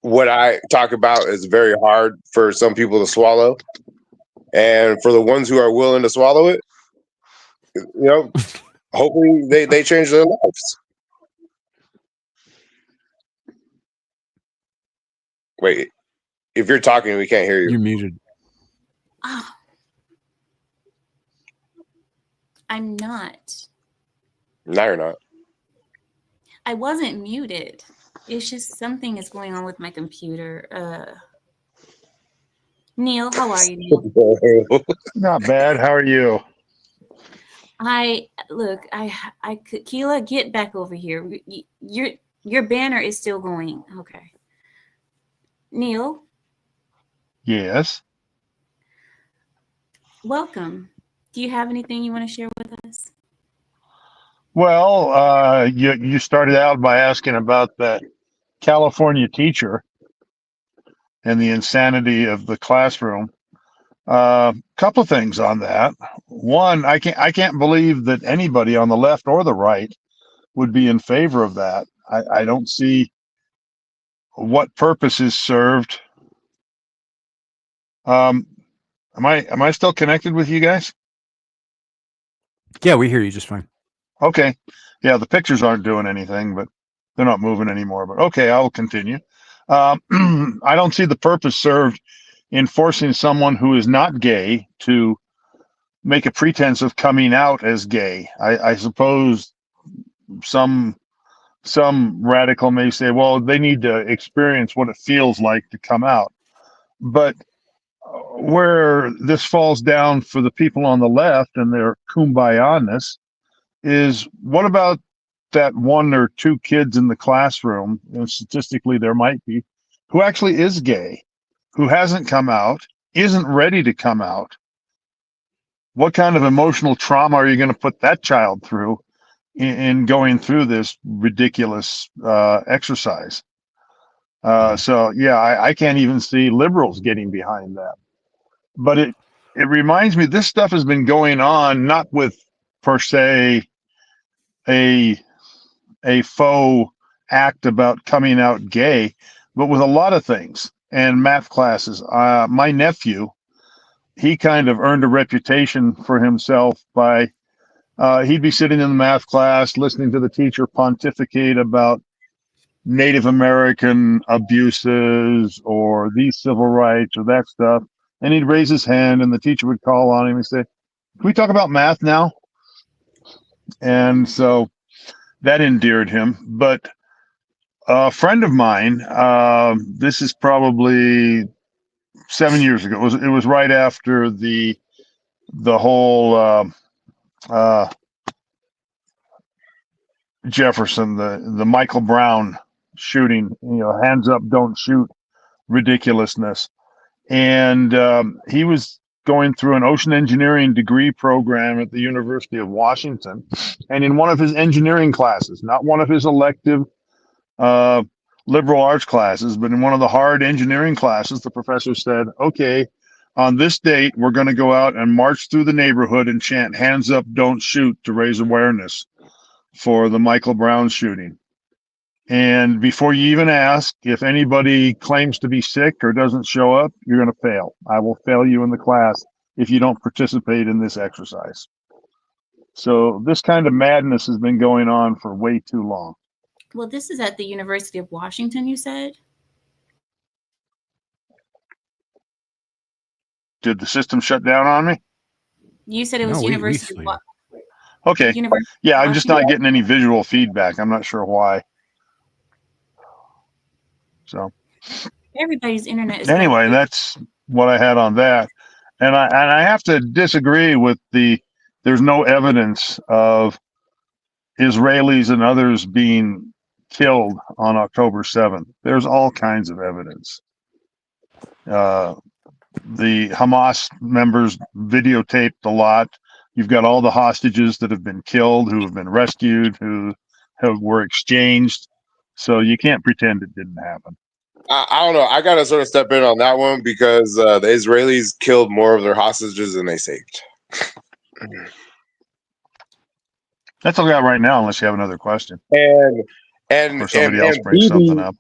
What I talk about is very hard for some people to swallow. And for the ones who are willing to swallow it, hopefully they change their lives. Wait, if you're talking, we can't hear you. You're muted. Oh, I'm not. No, you're not. I wasn't muted. It's just something is going on with my computer. Neil, how are you, Neil? Not bad. How are you? Keela, get back over here. Your banner is still going. Okay. Neil? Yes. Welcome. Do you have anything you want to share with us? Well, you started out by asking about that California teacher and the insanity of the classroom. Couple of things on that. One, I can't believe that anybody on the left or the right would be in favor of that. I don't see what purpose is served. Am I still connected with you guys? Yeah, we hear you just fine. Okay. Yeah, the pictures aren't doing anything, but they're not moving anymore. But okay, I'll continue. I don't see the purpose served in forcing someone who is not gay to make a pretense of coming out as gay. I suppose some radical may say, well, they need to experience what it feels like to come out. But where this falls down for the people on the left and their kumbaya-ness is, what about that one or two kids in the classroom, and statistically there might be, who actually is gay, who hasn't come out, isn't ready to come out? What kind of emotional trauma are you going to put that child through in going through this ridiculous exercise? So yeah, I can't even see liberals getting behind that. But it reminds me, this stuff has been going on, not with per se a faux act about coming out gay, but with a lot of things and math classes. My nephew, he kind of earned a reputation for himself by he'd be sitting in the math class listening to the teacher pontificate about Native American abuses or these civil rights or that stuff. And he'd raise his hand and the teacher would call on him and say, "Can we talk about math now?" And so that endeared him. But a friend of mine, this is probably 7 years ago. It was right after the whole Jefferson, the Michael Brown shooting, hands up, don't shoot ridiculousness. And he was going through an ocean engineering degree program at the University of Washington. And in one of his engineering classes, not one of his elective liberal arts classes, but in one of the hard engineering classes, the professor said, okay, on this date, we're going to go out and march through the neighborhood and chant "Hands up, don't shoot" to raise awareness for the Michael Brown shooting. And before you even ask, if anybody claims to be sick or doesn't show up, you're going to fail. I will fail you in the class if you don't participate in this exercise. So this kind of madness has been going on for way too long. Well, this is at the University of Washington, you said? Did the system shut down on me? You said it was No, we University see of you. Okay. University Yeah, of I'm just Washington? not getting any visual feedback. I'm not sure why. So Everybody's internet is anyway, going. that's what I had on that. And I have to disagree with there's no evidence of Israelis and others being killed on October 7th. There's all kinds of evidence. The Hamas members videotaped a lot. You've got all the hostages that have been killed, who have been rescued, who were exchanged. So you can't pretend it didn't happen. I don't know. I gotta sort of step in on that one because the Israelis killed more of their hostages than they saved. That's all I got right now, unless you have another question And or somebody else brings something up.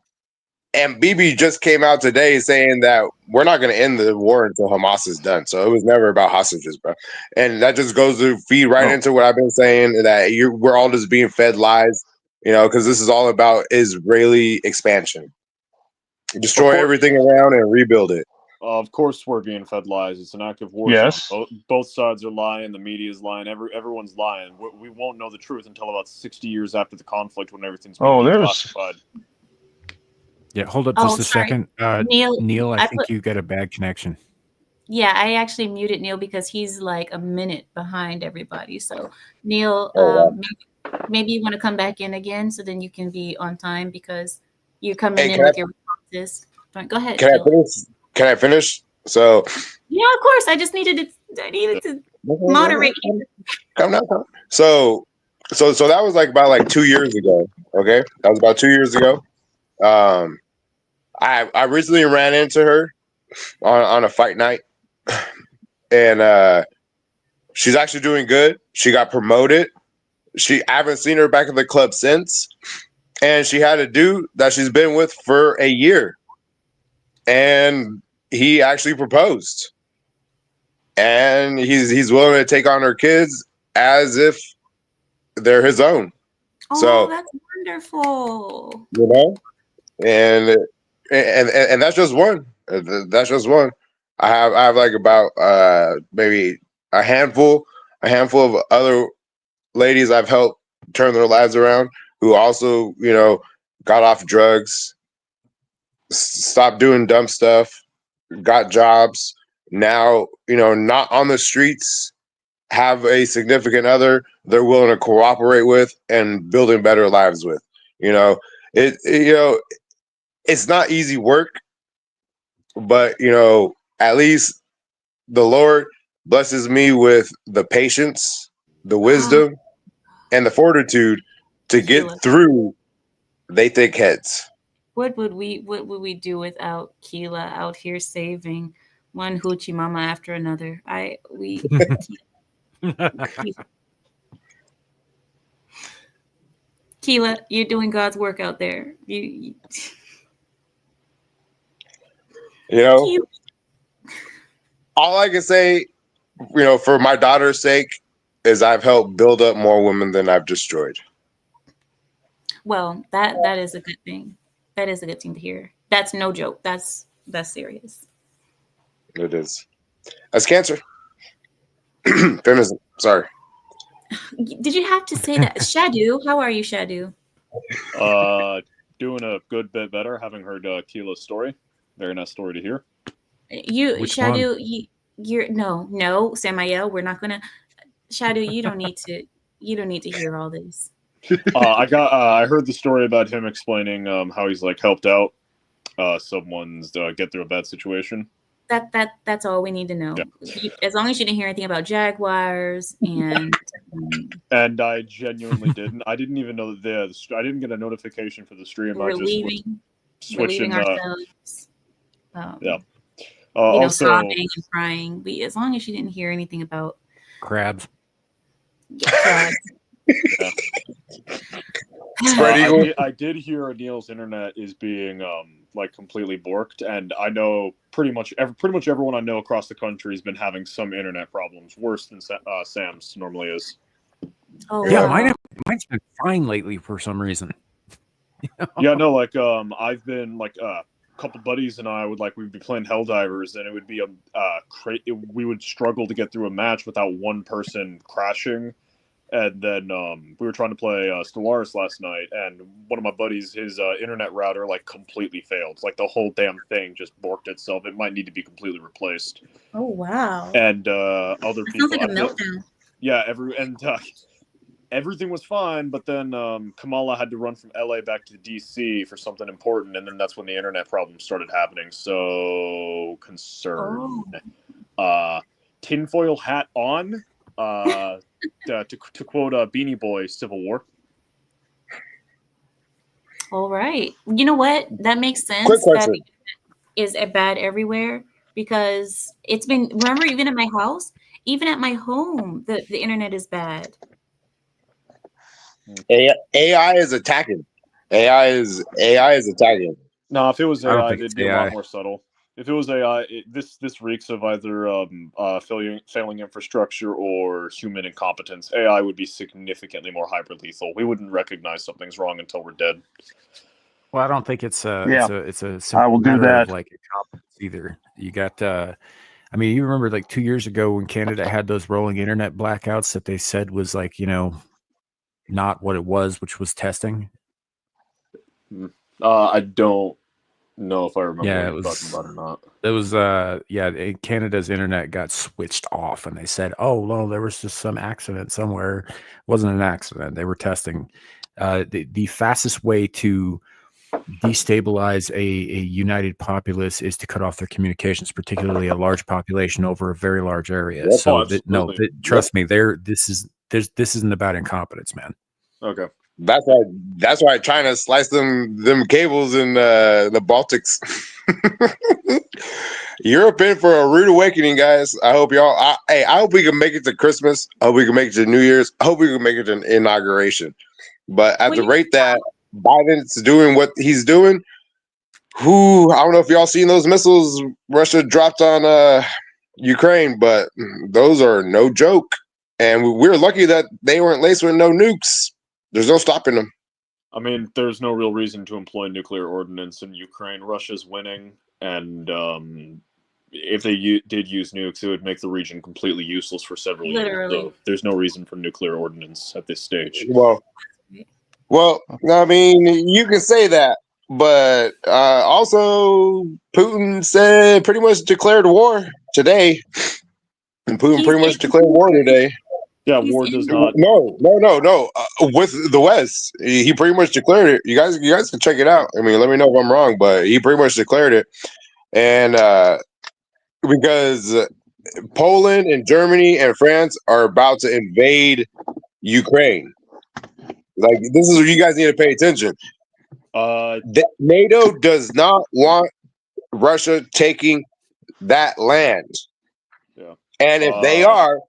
And Bibi just came out today saying that we're not going to end the war until Hamas is done. So it was never about hostages, bro. And that just goes to feed right into what I've been saying, that we're all just being fed lies, because this is all about Israeli expansion. Destroy everything around and rebuild it. Of course, we're being fed lies. It's an active war Yes. zone. Both sides are lying. The media is lying. Everyone's lying. We won't know the truth until about 60 years after the conflict, when everything's been declassified. Yeah, hold up just a second. Neil, I think you got a bad connection. Yeah, I actually muted Neil because he's like a minute behind everybody. So Neil, maybe you want to come back in again so then you can be on time because you're coming in with your responses. Go ahead. Can I finish? So Yeah, of course. I just needed to moderate. come now. So that was like about like 2 years ago. Okay, that was about 2 years ago. I recently ran into her on a fight night, and she's actually doing good. She got promoted. I haven't seen her back at the club since, and she had a dude that she's been with for a year, and he actually proposed, and he's willing to take on her kids as if they're his own. Oh, So that's wonderful. you know, and and that's just one. That's just one. I have like about maybe a handful of other ladies I've helped turn their lives around who also got off drugs, stopped doing dumb stuff, got jobs. Now not on the streets, have a significant other they're willing to cooperate with and building better lives with. You know, it's not easy work, but at least the Lord blesses me with the patience, the wisdom, and the fortitude to get Keela. through they thick heads. What would we do without Keela out here saving one hoochie mama after another? Keela, you're doing God's work out there. You know, Keela. all I can say, for my daughter's sake, is I've helped build up more women than I've destroyed. Well, that is a good thing. That is a good thing to hear. That's no joke. That's serious. It is. That's cancer. Feminism. Sorry. Did you have to say that? Shadu, how are you, Shadu? Doing a good bit better. Having heard Keela's story. Very nice story to hear. Which Shadu, you're no, Samael, we're not gonna. Shadu, you don't need to hear all this. I heard the story about him explaining how he's like helped out someone's get through a bad situation. That's all we need to know. Yeah. As long as you didn't hear anything about jaguars and and I genuinely didn't. I didn't even know that I didn't get a notification for the stream. Relieving ourselves. Yeah. Also, sobbing and crying. As long as you didn't hear anything about crabs. Yeah, crabs. Yeah. I did hear Anil's internet is being like completely borked, and I know pretty much everyone I know across the country has been having some internet problems, worse than Sam's normally is. Oh yeah, wow. mine's been fine lately for some reason. Yeah, no, like I've been like a couple buddies and I we'd be playing Helldivers, and it would be we would struggle to get through a match without one person crashing. And then we were trying to play Stellaris last night, and one of my buddies, his internet router completely failed. Like the whole damn thing just borked itself. It might need to be completely replaced. Oh wow! And other people, sounds like a meltdown. Yeah, everything was fine, but then Kamala had to run from LA back to DC for something important, and then that's when the internet problems started happening. So concerned. Tinfoil hat on. To quote Beanie Boy, Civil War. All right. You know what? That makes sense. That is bad everywhere because it's been. Remember, even at my house, even at my home, the internet is bad. AI is attacking. AI is attacking. No, if it was AI, it'd be a lot more subtle. If it was AI, this reeks of either failing infrastructure or human incompetence. AI would be significantly more hyper lethal. We wouldn't recognize something's wrong until we're dead. Well, I don't think it's a simple I will do that. of like incompetence either. You got I mean, you remember like 2 years ago when Canada had those rolling internet blackouts that they said was like, not what it was, which was testing. I don't know if I remember what you're talking about or not. It was Canada's internet got switched off, and they said, "Oh no, there was just some accident somewhere." It wasn't an accident. They were testing. The fastest way to destabilize a united populace is to cut off their communications, particularly a large population over a very large area. Yep. So absolutely. trust me, this isn't about incompetence, man. Okay. That's why China sliced them cables in the Baltics. Europe in for a rude awakening, guys. I hope y'all. I hope we can make it to Christmas. I hope we can make it to New Year's. I hope we can make it to inauguration. But at the rate that Biden's doing what he's doing, I don't know if y'all seen those missiles Russia dropped on Ukraine, but those are no joke. And we're lucky that they weren't laced with no nukes. There's no stopping them. I mean, there's no real reason to employ nuclear ordnance in Ukraine. Russia's winning, and if they did use nukes, it would make the region completely useless for several years. So there's no reason for nuclear ordnance at this stage. Well, I mean, you can say that, but also Putin said pretty much declared war today. And Putin pretty much declared war today. Yeah, war does not. No. With the West, he pretty much declared it. You guys can check it out. I mean, let me know if I'm wrong, but he pretty much declared it, and because Poland and Germany and France are about to invade Ukraine. Like, this is where you guys need to pay attention. NATO does not want Russia taking that land. Yeah. And if they are,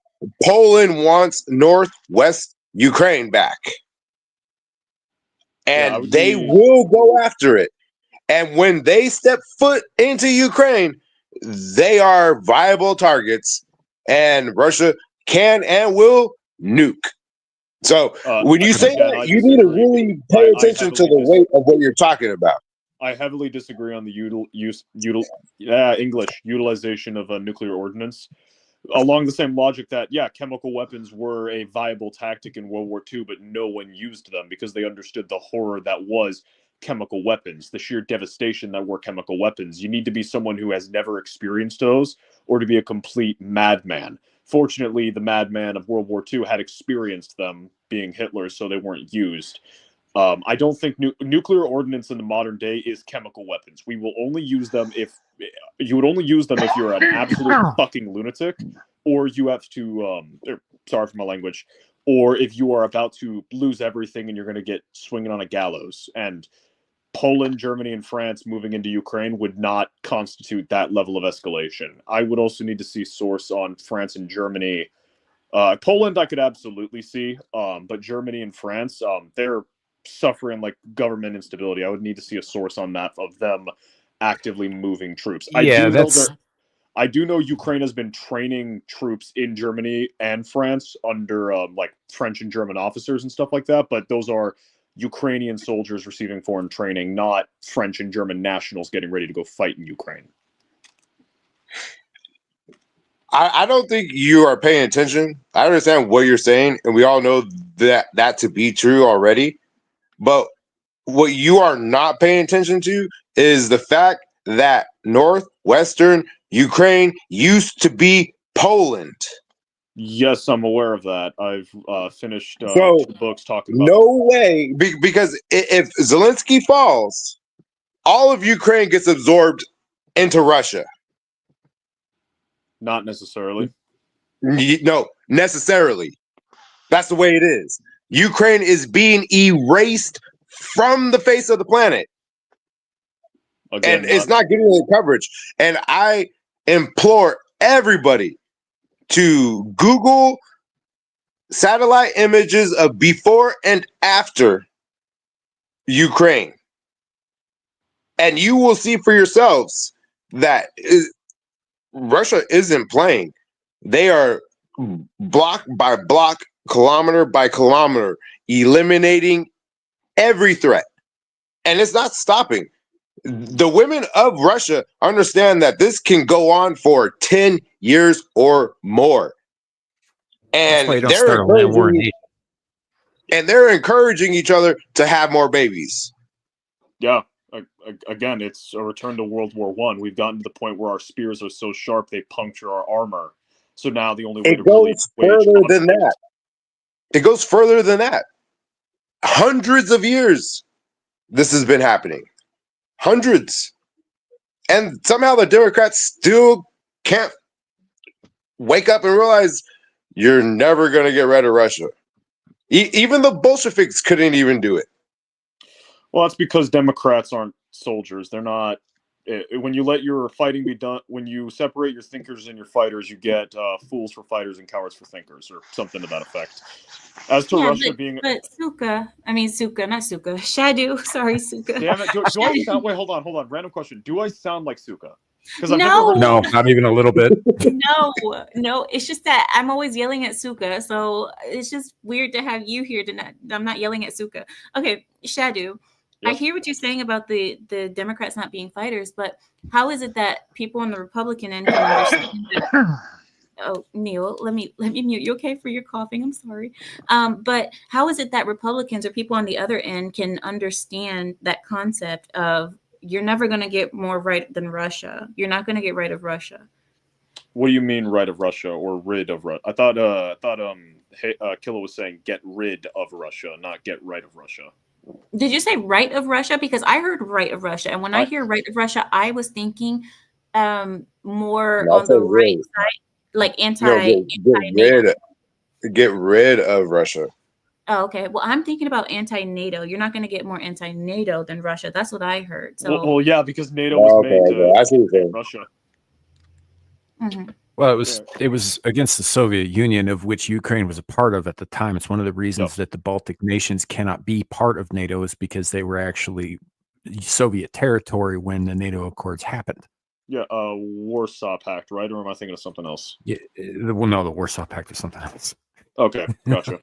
Poland wants northwest Ukraine back. And they will go after it. And when they step foot into Ukraine, they are viable targets. And Russia can and will nuke. So when you say that, you need to really pay attention to the weight of what you're talking about. I heavily disagree on the utilization of a nuclear ordinance. Along the same logic that, chemical weapons were a viable tactic in World War II, but no one used them because they understood the horror that was chemical weapons, the sheer devastation that were chemical weapons. You need to be someone who has never experienced those or to be a complete madman. Fortunately, the madman of World War II had experienced them, being Hitler, so they weren't used. I don't think nuclear ordnance in the modern day is chemical weapons. We will only use them if you're an absolute fucking lunatic, or you have to, sorry for my language, or if you are about to lose everything and you're going to get swinging on a gallows. And Poland, Germany, and France moving into Ukraine would not constitute that level of escalation. I would also need to see source on France and Germany. Poland, I could absolutely see, but Germany and France, they're suffering like government instability. I would need to see a source on that of them actively moving troops. I do know Ukraine has been training troops in Germany and France under like French and German officers and stuff like that, but those are Ukrainian soldiers receiving foreign training, not French and German nationals getting ready to go fight in Ukraine. I don't think you are paying attention. I understand what you're saying, and we all know that to be true already. But what you are not paying attention to is the fact that northwestern Ukraine used to be Poland. Yes, I'm aware of that. I've finished 2 books talking about. No way, because if Zelensky falls, all of Ukraine gets absorbed into Russia. Not necessarily. No, necessarily. That's the way it is. Ukraine is being erased from the face of the planet. Again, and it's not getting the coverage. And I implore everybody to Google satellite images of before and after Ukraine. And you will see for yourselves that Russia isn't playing. They are block by block, kilometer by kilometer, eliminating every threat. And it's not stopping. The women of Russia understand that this can go on for 10 years or more. And they're encouraging each other to have more babies. Yeah. Again, it's a return to World War I. We've gotten to the point where our spears are so sharp they puncture our armor. So now the only way to really further than that. It goes further than that. Hundreds of years this has been happening. hundreds. And somehow the Democrats still can't wake up and realize you're never going to get rid of Russia. Even the Bolsheviks couldn't even do it. Well, that's because Democrats aren't soldiers. They're not. When you let your fighting be done, when you separate your thinkers and your fighters, you get fools for fighters and cowards for thinkers, or something to that effect. As to Russia being, but Suka, not Suka, Shadu. Sorry, Suka. Damn it! Do I sound? Wait, hold on. Random question. Do I sound like Suka? Because I've never heard. No, not even a little bit. No. It's just that I'm always yelling at Suka, so it's just weird to have you here tonight. I'm not yelling at Suka. Okay, Shadu. Yep. I hear what you're saying about the Democrats not being fighters, but how is it that people on the Republican end can understand that? Oh, Neil, let me mute you. Okay, for your coughing. I'm sorry. But how is it that Republicans or people on the other end can understand that concept of you're never going to get more right than Russia? You're not going to get rid of Russia. What do you mean, right of Russia or rid of Russia? I thought Killa was saying get rid of Russia, not get right of Russia. Did you say right of Russia? Because I heard right of Russia, and when I hear right of Russia, I was thinking more on the right side, like get rid of Russia. Oh, okay. Well, I'm thinking about anti-NATO. You're not going to get more anti-NATO than Russia. That's what I heard. So, well, yeah, because NATO was made to Russia. Mm-hmm. Well, it was against the Soviet Union, of which Ukraine was a part of at the time. It's one of the reasons that the Baltic nations cannot be part of NATO is because they were actually Soviet territory when the NATO Accords happened. Yeah, Warsaw Pact, right? Or am I thinking of something else? Yeah, well, no, the Warsaw Pact is something else. Okay, gotcha.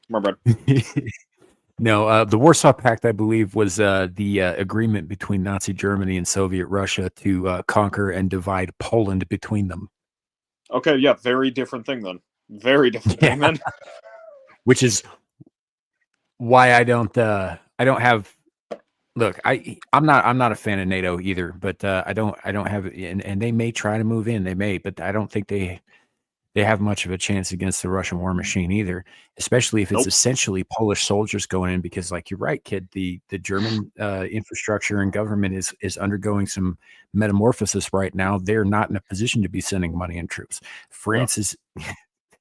My bad. No, the Warsaw Pact, I believe, was the agreement between Nazi Germany and Soviet Russia to conquer and divide Poland between them. Okay, yeah, very different thing then. Very different thing then. Which is why I don't have. Look, I'm not a fan of NATO either, but I don't have, and they may try to move in, they may, but I don't think they have much of a chance against the Russian war machine either, especially if it's essentially Polish soldiers going in, because like you're right, kid, the German infrastructure and government is undergoing some metamorphosis right now. They're not in a position to be sending money and troops. France is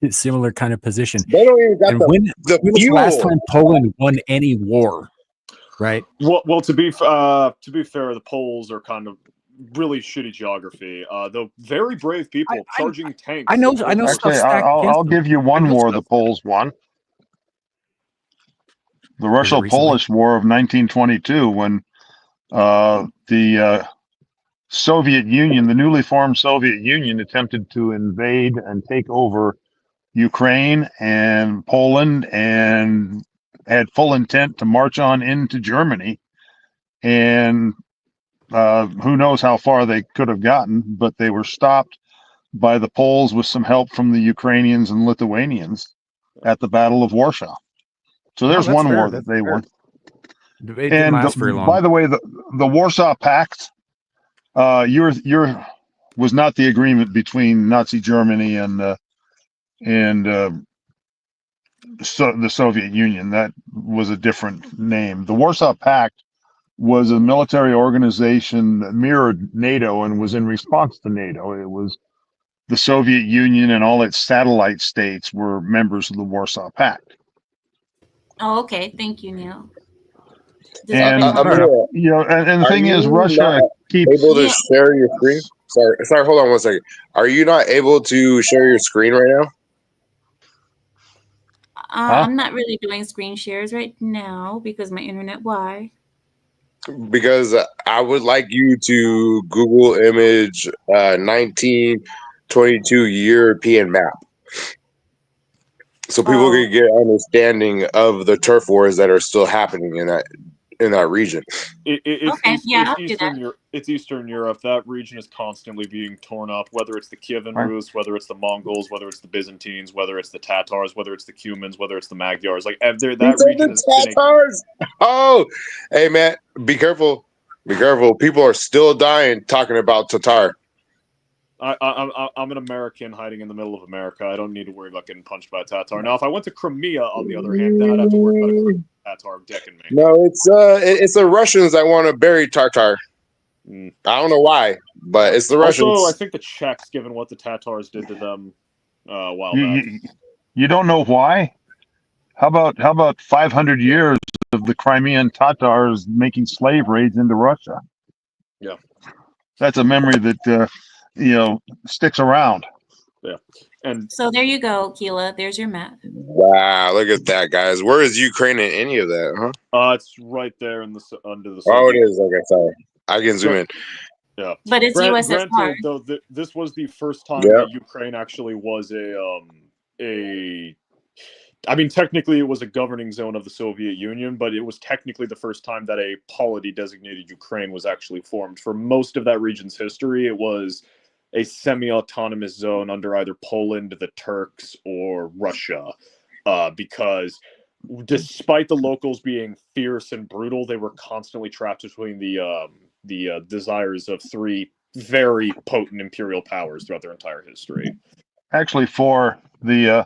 a similar kind of position. They don't even got when was the last time Poland won any war? Right. Well, to be fair, the Poles are kind of really shitty geography. Though very brave people charging tanks. I know. Actually, I'll give you one war the Poles won. The Russo-Polish War of 1922, when the Soviet Union, the newly formed Soviet Union, attempted to invade and take over Ukraine and Poland, and had full intent to march on into Germany. And who knows how far they could have gotten, but they were stopped by the Poles with some help from the Ukrainians and Lithuanians at the Battle of Warsaw. So there's one war that they won. And by the way, the Warsaw Pact, was not the agreement between Nazi Germany and the Soviet Union. That was a different name. The Warsaw Pact was a military organization that mirrored NATO and was in response to NATO. It was the Soviet Union and all its satellite states were members of the Warsaw Pact. Oh, okay. Thank you, Neil. And and the thing is, Russia keeps able to share your screen. Sorry. Hold on 1 second. Are you not able to share your screen right now? I'm not really doing screen shares right now because my internet. Why? Because I would like you to Google image 1922 European map, so people can get understanding of the turf wars that are still happening in that region. It's Eastern Europe. That region is constantly being torn up, whether it's the Kievan Rus, whether it's the Mongols, whether it's the Byzantines, whether it's the Tatars, whether it's the Cumans, whether it's the Magyars. Like that region is Tatars. Oh, hey man, be careful. Be careful. People are still dying talking about Tatar. I'm an American hiding in the middle of America. I don't need to worry about getting punched by a Tatar. Now, if I went to Crimea, on the other hand, then I'd have to worry about it. Tatar decking me. No, it's the Russians that want to bury Tartar. I don't know why, but it's the Russians. Also, I think the Czechs, given what the Tatars did to them a while back. You don't know why? How about 500 years of the Crimean Tatars making slave raids into Russia? Yeah, that's a memory that sticks around. Yeah, and so there you go, Keela. There's your map. Wow, look at that, guys. Where is Ukraine in any of that? Huh? It's right there in the under the. Oh, it is. Okay, sorry. I can zoom in. Yeah, but it's USSR. Granted, though, this was the first time that Ukraine actually was I mean, technically, it was a governing zone of the Soviet Union, but it was technically the first time that a polity-designated Ukraine was actually formed. For most of that region's history, it was a semi-autonomous zone under either Poland, the Turks, or Russia, because despite the locals being fierce and brutal, they were constantly trapped between the desires of three very potent imperial powers throughout their entire history. Actually, for the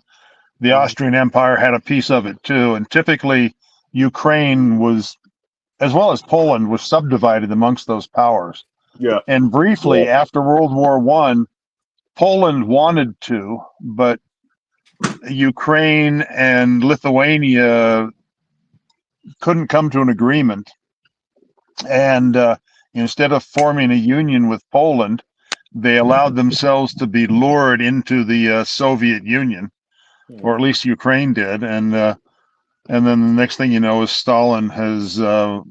Austrian Empire had a piece of it too, and typically Ukraine was, as well as Poland, was subdivided amongst those powers. Yeah. And briefly, after World War I, Poland wanted to, but Ukraine and Lithuania couldn't come to an agreement. And instead of forming a union with Poland, they allowed themselves to be lured into the Soviet Union, or at least Ukraine did. And then the next thing you know is Stalin has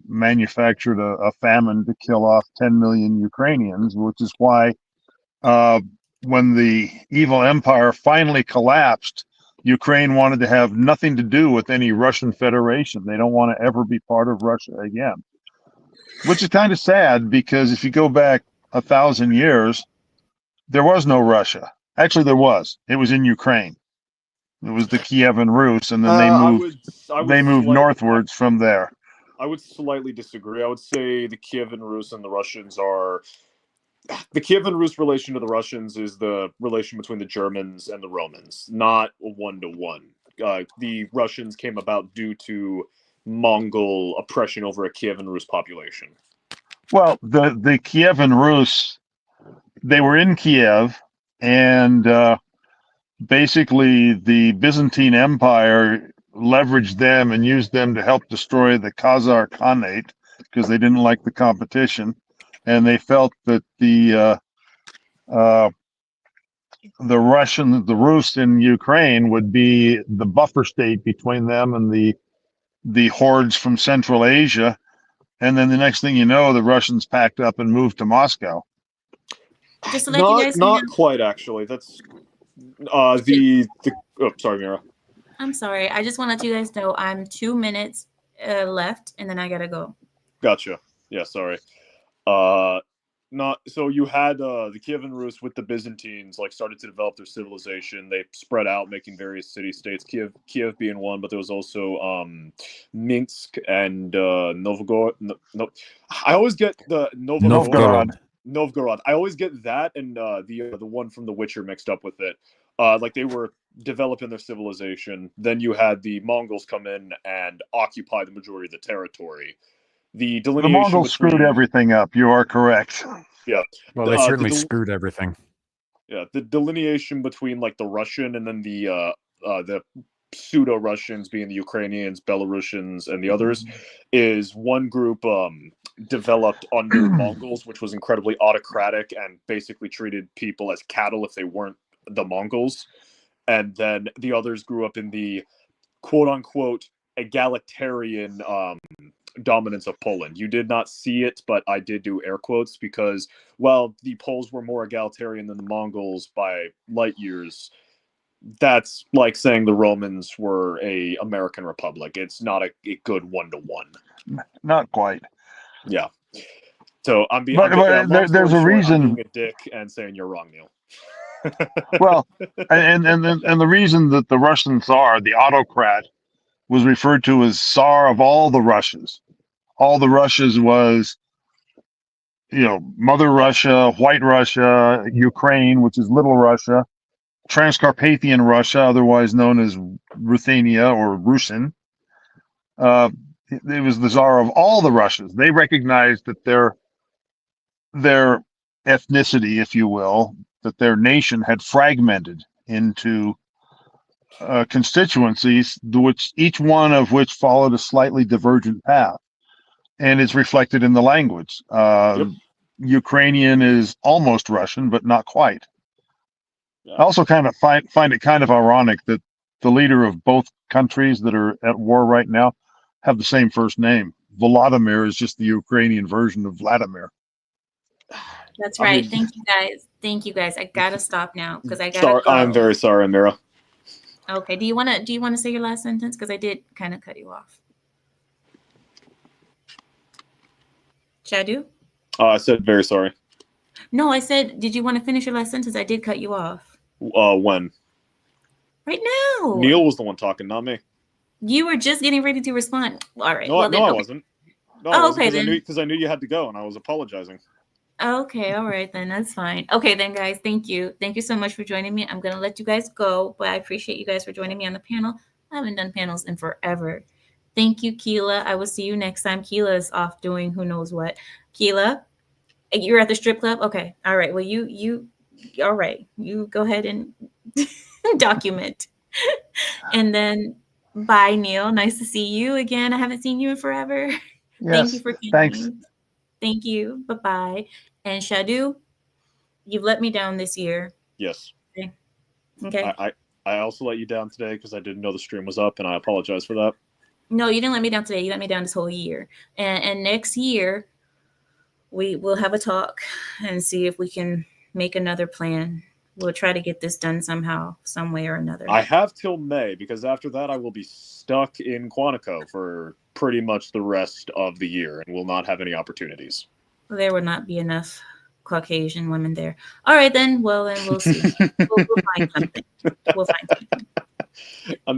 manufactured a famine to kill off 10 million Ukrainians, which is why when the evil empire finally collapsed, Ukraine wanted to have nothing to do with any Russian Federation. They don't want to ever be part of Russia again, which is kind of sad, because if you go back 1,000 years, there was no Russia. Actually, there was. It was in Ukraine. It was the Kievan Rus, and then they moved northwards from there. I would slightly disagree. I would say the Kievan Rus and the Russians are... The Kievan Rus relation to the Russians is the relation between the Germans and the Romans, not a one-to-one. The Russians came about due to Mongol oppression over a Kievan Rus population. Well, the Kievan Rus, they were in Kiev, and basically the Byzantine Empire leveraged them and used them to help destroy the Khazar Khanate because they didn't like the competition, and they felt that the Rus in Ukraine would be the buffer state between them and the hordes from Central Asia. And then the next thing you know, the Russians packed up and moved to Moscow. Just to let you guys know, not quite, actually. That's the oh, sorry, Mira. I'm sorry. I just want to let you guys know I'm 2 minutes left, and then I gotta go. Gotcha. Yeah, sorry. Not so you had the Kievan Rus with the Byzantines started to develop their civilization. They spread out, making various city-states. Kiev being one, but there was also Minsk and Novgorod. No, I always get the Novgorod. I always get that and the one from The Witcher mixed up with it. They were developing their civilization. Then you had the Mongols come in and occupy the majority of the territory. The Mongols screwed everything up. You are correct. Yeah. Well, they certainly screwed everything. Yeah, the delineation between the Russian and then the pseudo-Russians, being the Ukrainians, Belarusians, and the others, is one group developed under Mongols, which was incredibly autocratic and basically treated people as cattle if they weren't the Mongols. And then the others grew up in the quote-unquote egalitarian dominance of Poland. You did not see it, but I did do air quotes because, well, the Poles were more egalitarian than the Mongols by light years. That's like saying the Romans were a American republic. It's not a good one-to-one. Not quite. Yeah. So there's a reason. I'm being a dick and saying you're wrong, Neil. Well, and the reason that the Russian Tsar, the autocrat, was referred to as Tsar of all the Russias. All the Russias was, Mother Russia, White Russia, Ukraine, which is Little Russia, Transcarpathian Russia, otherwise known as Ruthenia or Rusin, it was the czar of all the Russias. They recognized that their ethnicity, if you will, that their nation had fragmented into constituencies, which each one of which followed a slightly divergent path, and it's reflected in the language. Yep. Ukrainian is almost Russian, but not quite. Yeah. I also kind of find it kind of ironic that the leader of both countries that are at war right now have the same first name. Volodymyr is just the Ukrainian version of Vladimir. That's I right. mean- Thank you guys. Thank you guys. I gotta stop now because I gotta Sorry, go. I'm very sorry, Mira. Okay. Do you wanna say your last sentence? Because I did kind of cut you off. Should I do? I said very sorry. No, I said, did you want to finish your last sentence? I did cut you off. When? Right now. Neil was the one talking, not me. You were just getting ready to respond. All right. No, well, then, I okay. wasn't. No, Oh, I wasn't, okay, then. because I knew you had to go, and I was apologizing. Okay, all right then, that's fine. Okay then, guys, thank you so much for joining me. I'm gonna let you guys go, but I appreciate you guys for joining me on the panel. I haven't done panels in forever. Thank you, Keela. I will see you next time. Keela is off doing who knows what. Keela, you're at the strip club. Okay, all right. Well, you all right. You go ahead and document, and then bye, Neil. Nice to see you again. I haven't seen you in forever. Thank you Yes, for coming. thanks. Thank you. Bye bye. And Shadu, you've let me down this year. Yes. Okay. I also let you down today because I didn't know the stream was up, and I apologize for that. No, you didn't let me down today. You let me down this whole year. And next year, we will have a talk and see if we can make another plan. We'll try to get this done somehow, some way or another. I have till May, because after that I will be stuck in Quantico for pretty much the rest of the year and will not have any opportunities. There would not be enough Caucasian women there. All right, then. Well, then we'll see. we'll find something. We'll find something.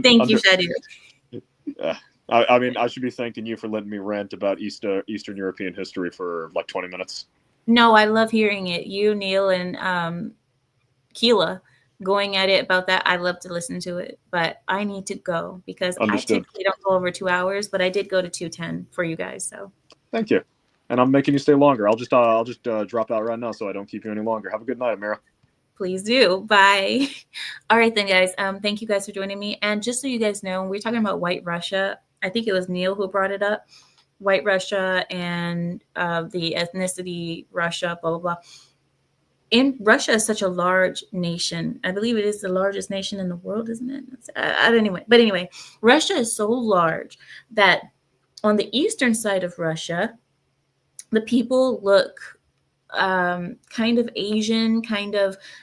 Thank you, Shadu. I mean, I should be thanking you for letting me rant about Eastern European history for like 20 minutes. No, I love hearing it. You, Neil, and Keela going at it about that. I love to listen to it, but I need to go because Understood. I typically don't go over 2 hours, but I did go to 2:10 for you guys. So Thank you. And I'm making you stay longer. I'll just drop out right now so I don't keep you any longer. Have a good night, Amira. please do. Bye. All right, then, guys. Thank you guys for joining me. And just so you guys know, we're talking about White Russia. I think it was Neil who brought it up. White Russia and the ethnicity Russia, blah, blah, blah. In Russia is such a large nation. I believe it is the largest nation in the world, isn't it? Anyway, Russia is so large that on the eastern side of Russia, the people look kind of Asian,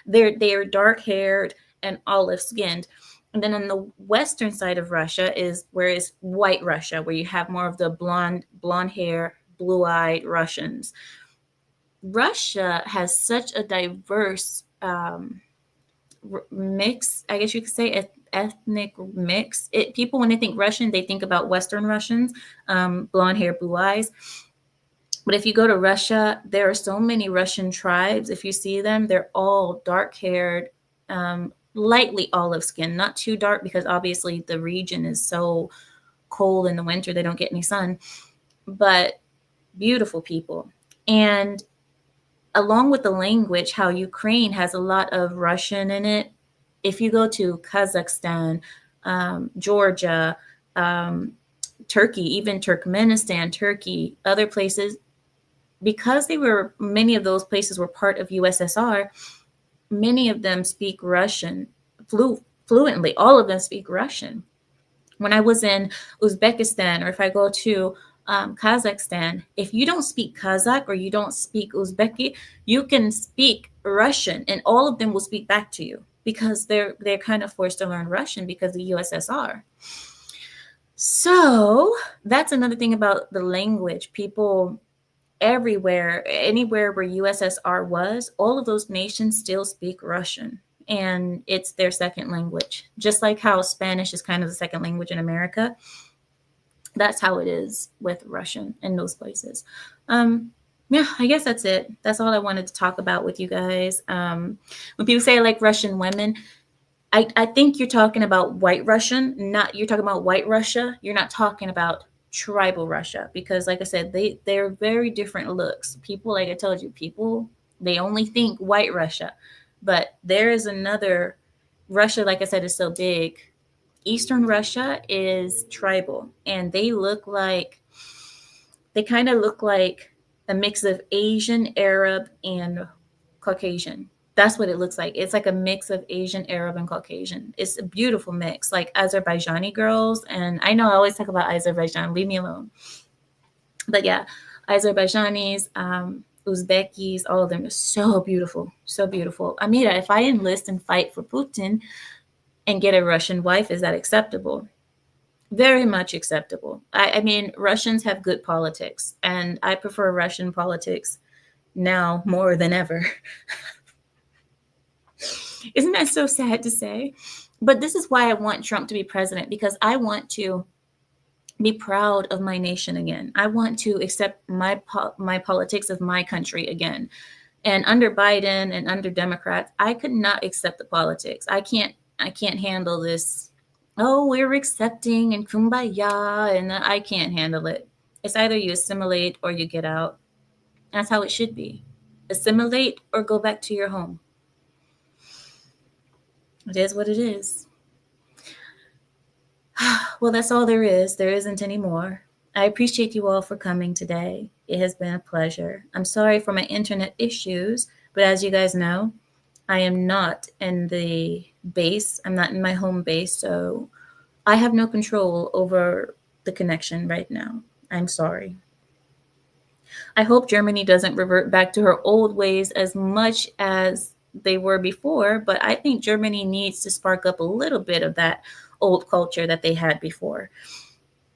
they're dark haired and olive skinned. And then on the western side of Russia is White Russia, where you have more of the blonde hair, blue eyed Russians. Russia has such a diverse mix, I guess you could say, ethnic mix. People, when they think Russian, they think about Western Russians, blonde hair, blue eyes. But if you go to Russia, there are so many Russian tribes. If you see them, they're all dark-haired, lightly olive skin, not too dark because obviously the region is so cold in the winter, they don't get any sun, but beautiful people. And along with the language, how Ukraine has a lot of Russian in it. If you go to Kazakhstan, Georgia, Turkey, even Turkmenistan, Turkey, other places, because many of those places were part of USSR, many of them speak Russian fluently. All of them speak Russian. When I was in Uzbekistan, or if I go to Kazakhstan, if you don't speak Kazakh or you don't speak Uzbeki, you can speak Russian and all of them will speak back to you because they're kind of forced to learn Russian because of the USSR. So that's another thing about the language. People everywhere, anywhere where USSR was, all of those nations still speak Russian. And it's their second language. Just like how Spanish is kind of the second language in America. That's how it is with Russian in those places. Yeah, I guess that's it. That's all I wanted to talk about with you guys. When people say I like Russian women, I think you're talking about White Russian, you're talking about White Russia. You're not talking about tribal Russia, because like I said, they're very different looks. People, like I told you, people, they only think white Russia, but there is another Russia. Like I said, is so big. Eastern Russia is tribal, and they kind of look like a mix of Asian, Arab, and Caucasian. That's what it looks like. It's like a mix of Asian, Arab, and Caucasian. It's a beautiful mix, like Azerbaijani girls. And I know I always talk about Azerbaijan, leave me alone. But yeah, Azerbaijanis, Uzbekis, all of them are so beautiful, so beautiful. Amira, if I enlist and fight for Putin and get a Russian wife, is that acceptable? Very much acceptable. I mean, Russians have good politics, and I prefer Russian politics now more than ever. Isn't that so sad to say? But this is why I want Trump to be president, because I want to be proud of my nation again. I want to accept my politics of my country again. And under Biden and under Democrats, I could not accept the politics. I can't handle this. Oh, we're accepting and kumbaya, and I can't handle it. It's either you assimilate or you get out. That's how it should be. Assimilate or go back to your home. It is what it is. Well, that's all there is. There isn't any more. I appreciate you all for coming today. It has been a pleasure. I'm sorry for my internet issues, but as you guys know, I am not in the base. I'm not in my home base, so I have no control over the connection right now. I'm sorry. I hope Germany doesn't revert back to her old ways as much as they were before, but I think Germany needs to spark up a little bit of that old culture that they had before.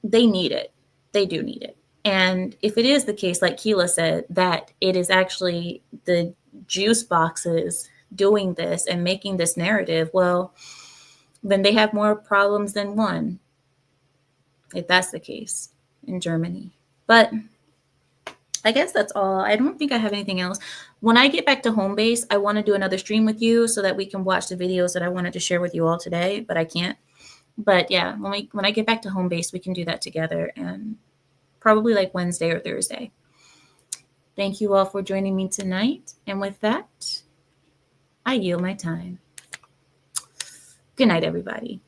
They need it. They do need it. And if it is the case, like Keela said, that it is actually the juice boxes doing this and making this narrative, well, then they have more problems than one, if that's the case in Germany. But I guess that's all. I don't think I have anything else. When I get back to home base, I want to do another stream with you so that we can watch the videos that I wanted to share with you all today, but I can't. But yeah, when I get back to home base, we can do that together, and probably like Wednesday or Thursday. Thank you all for joining me tonight. And with that, I yield my time. Good night, everybody.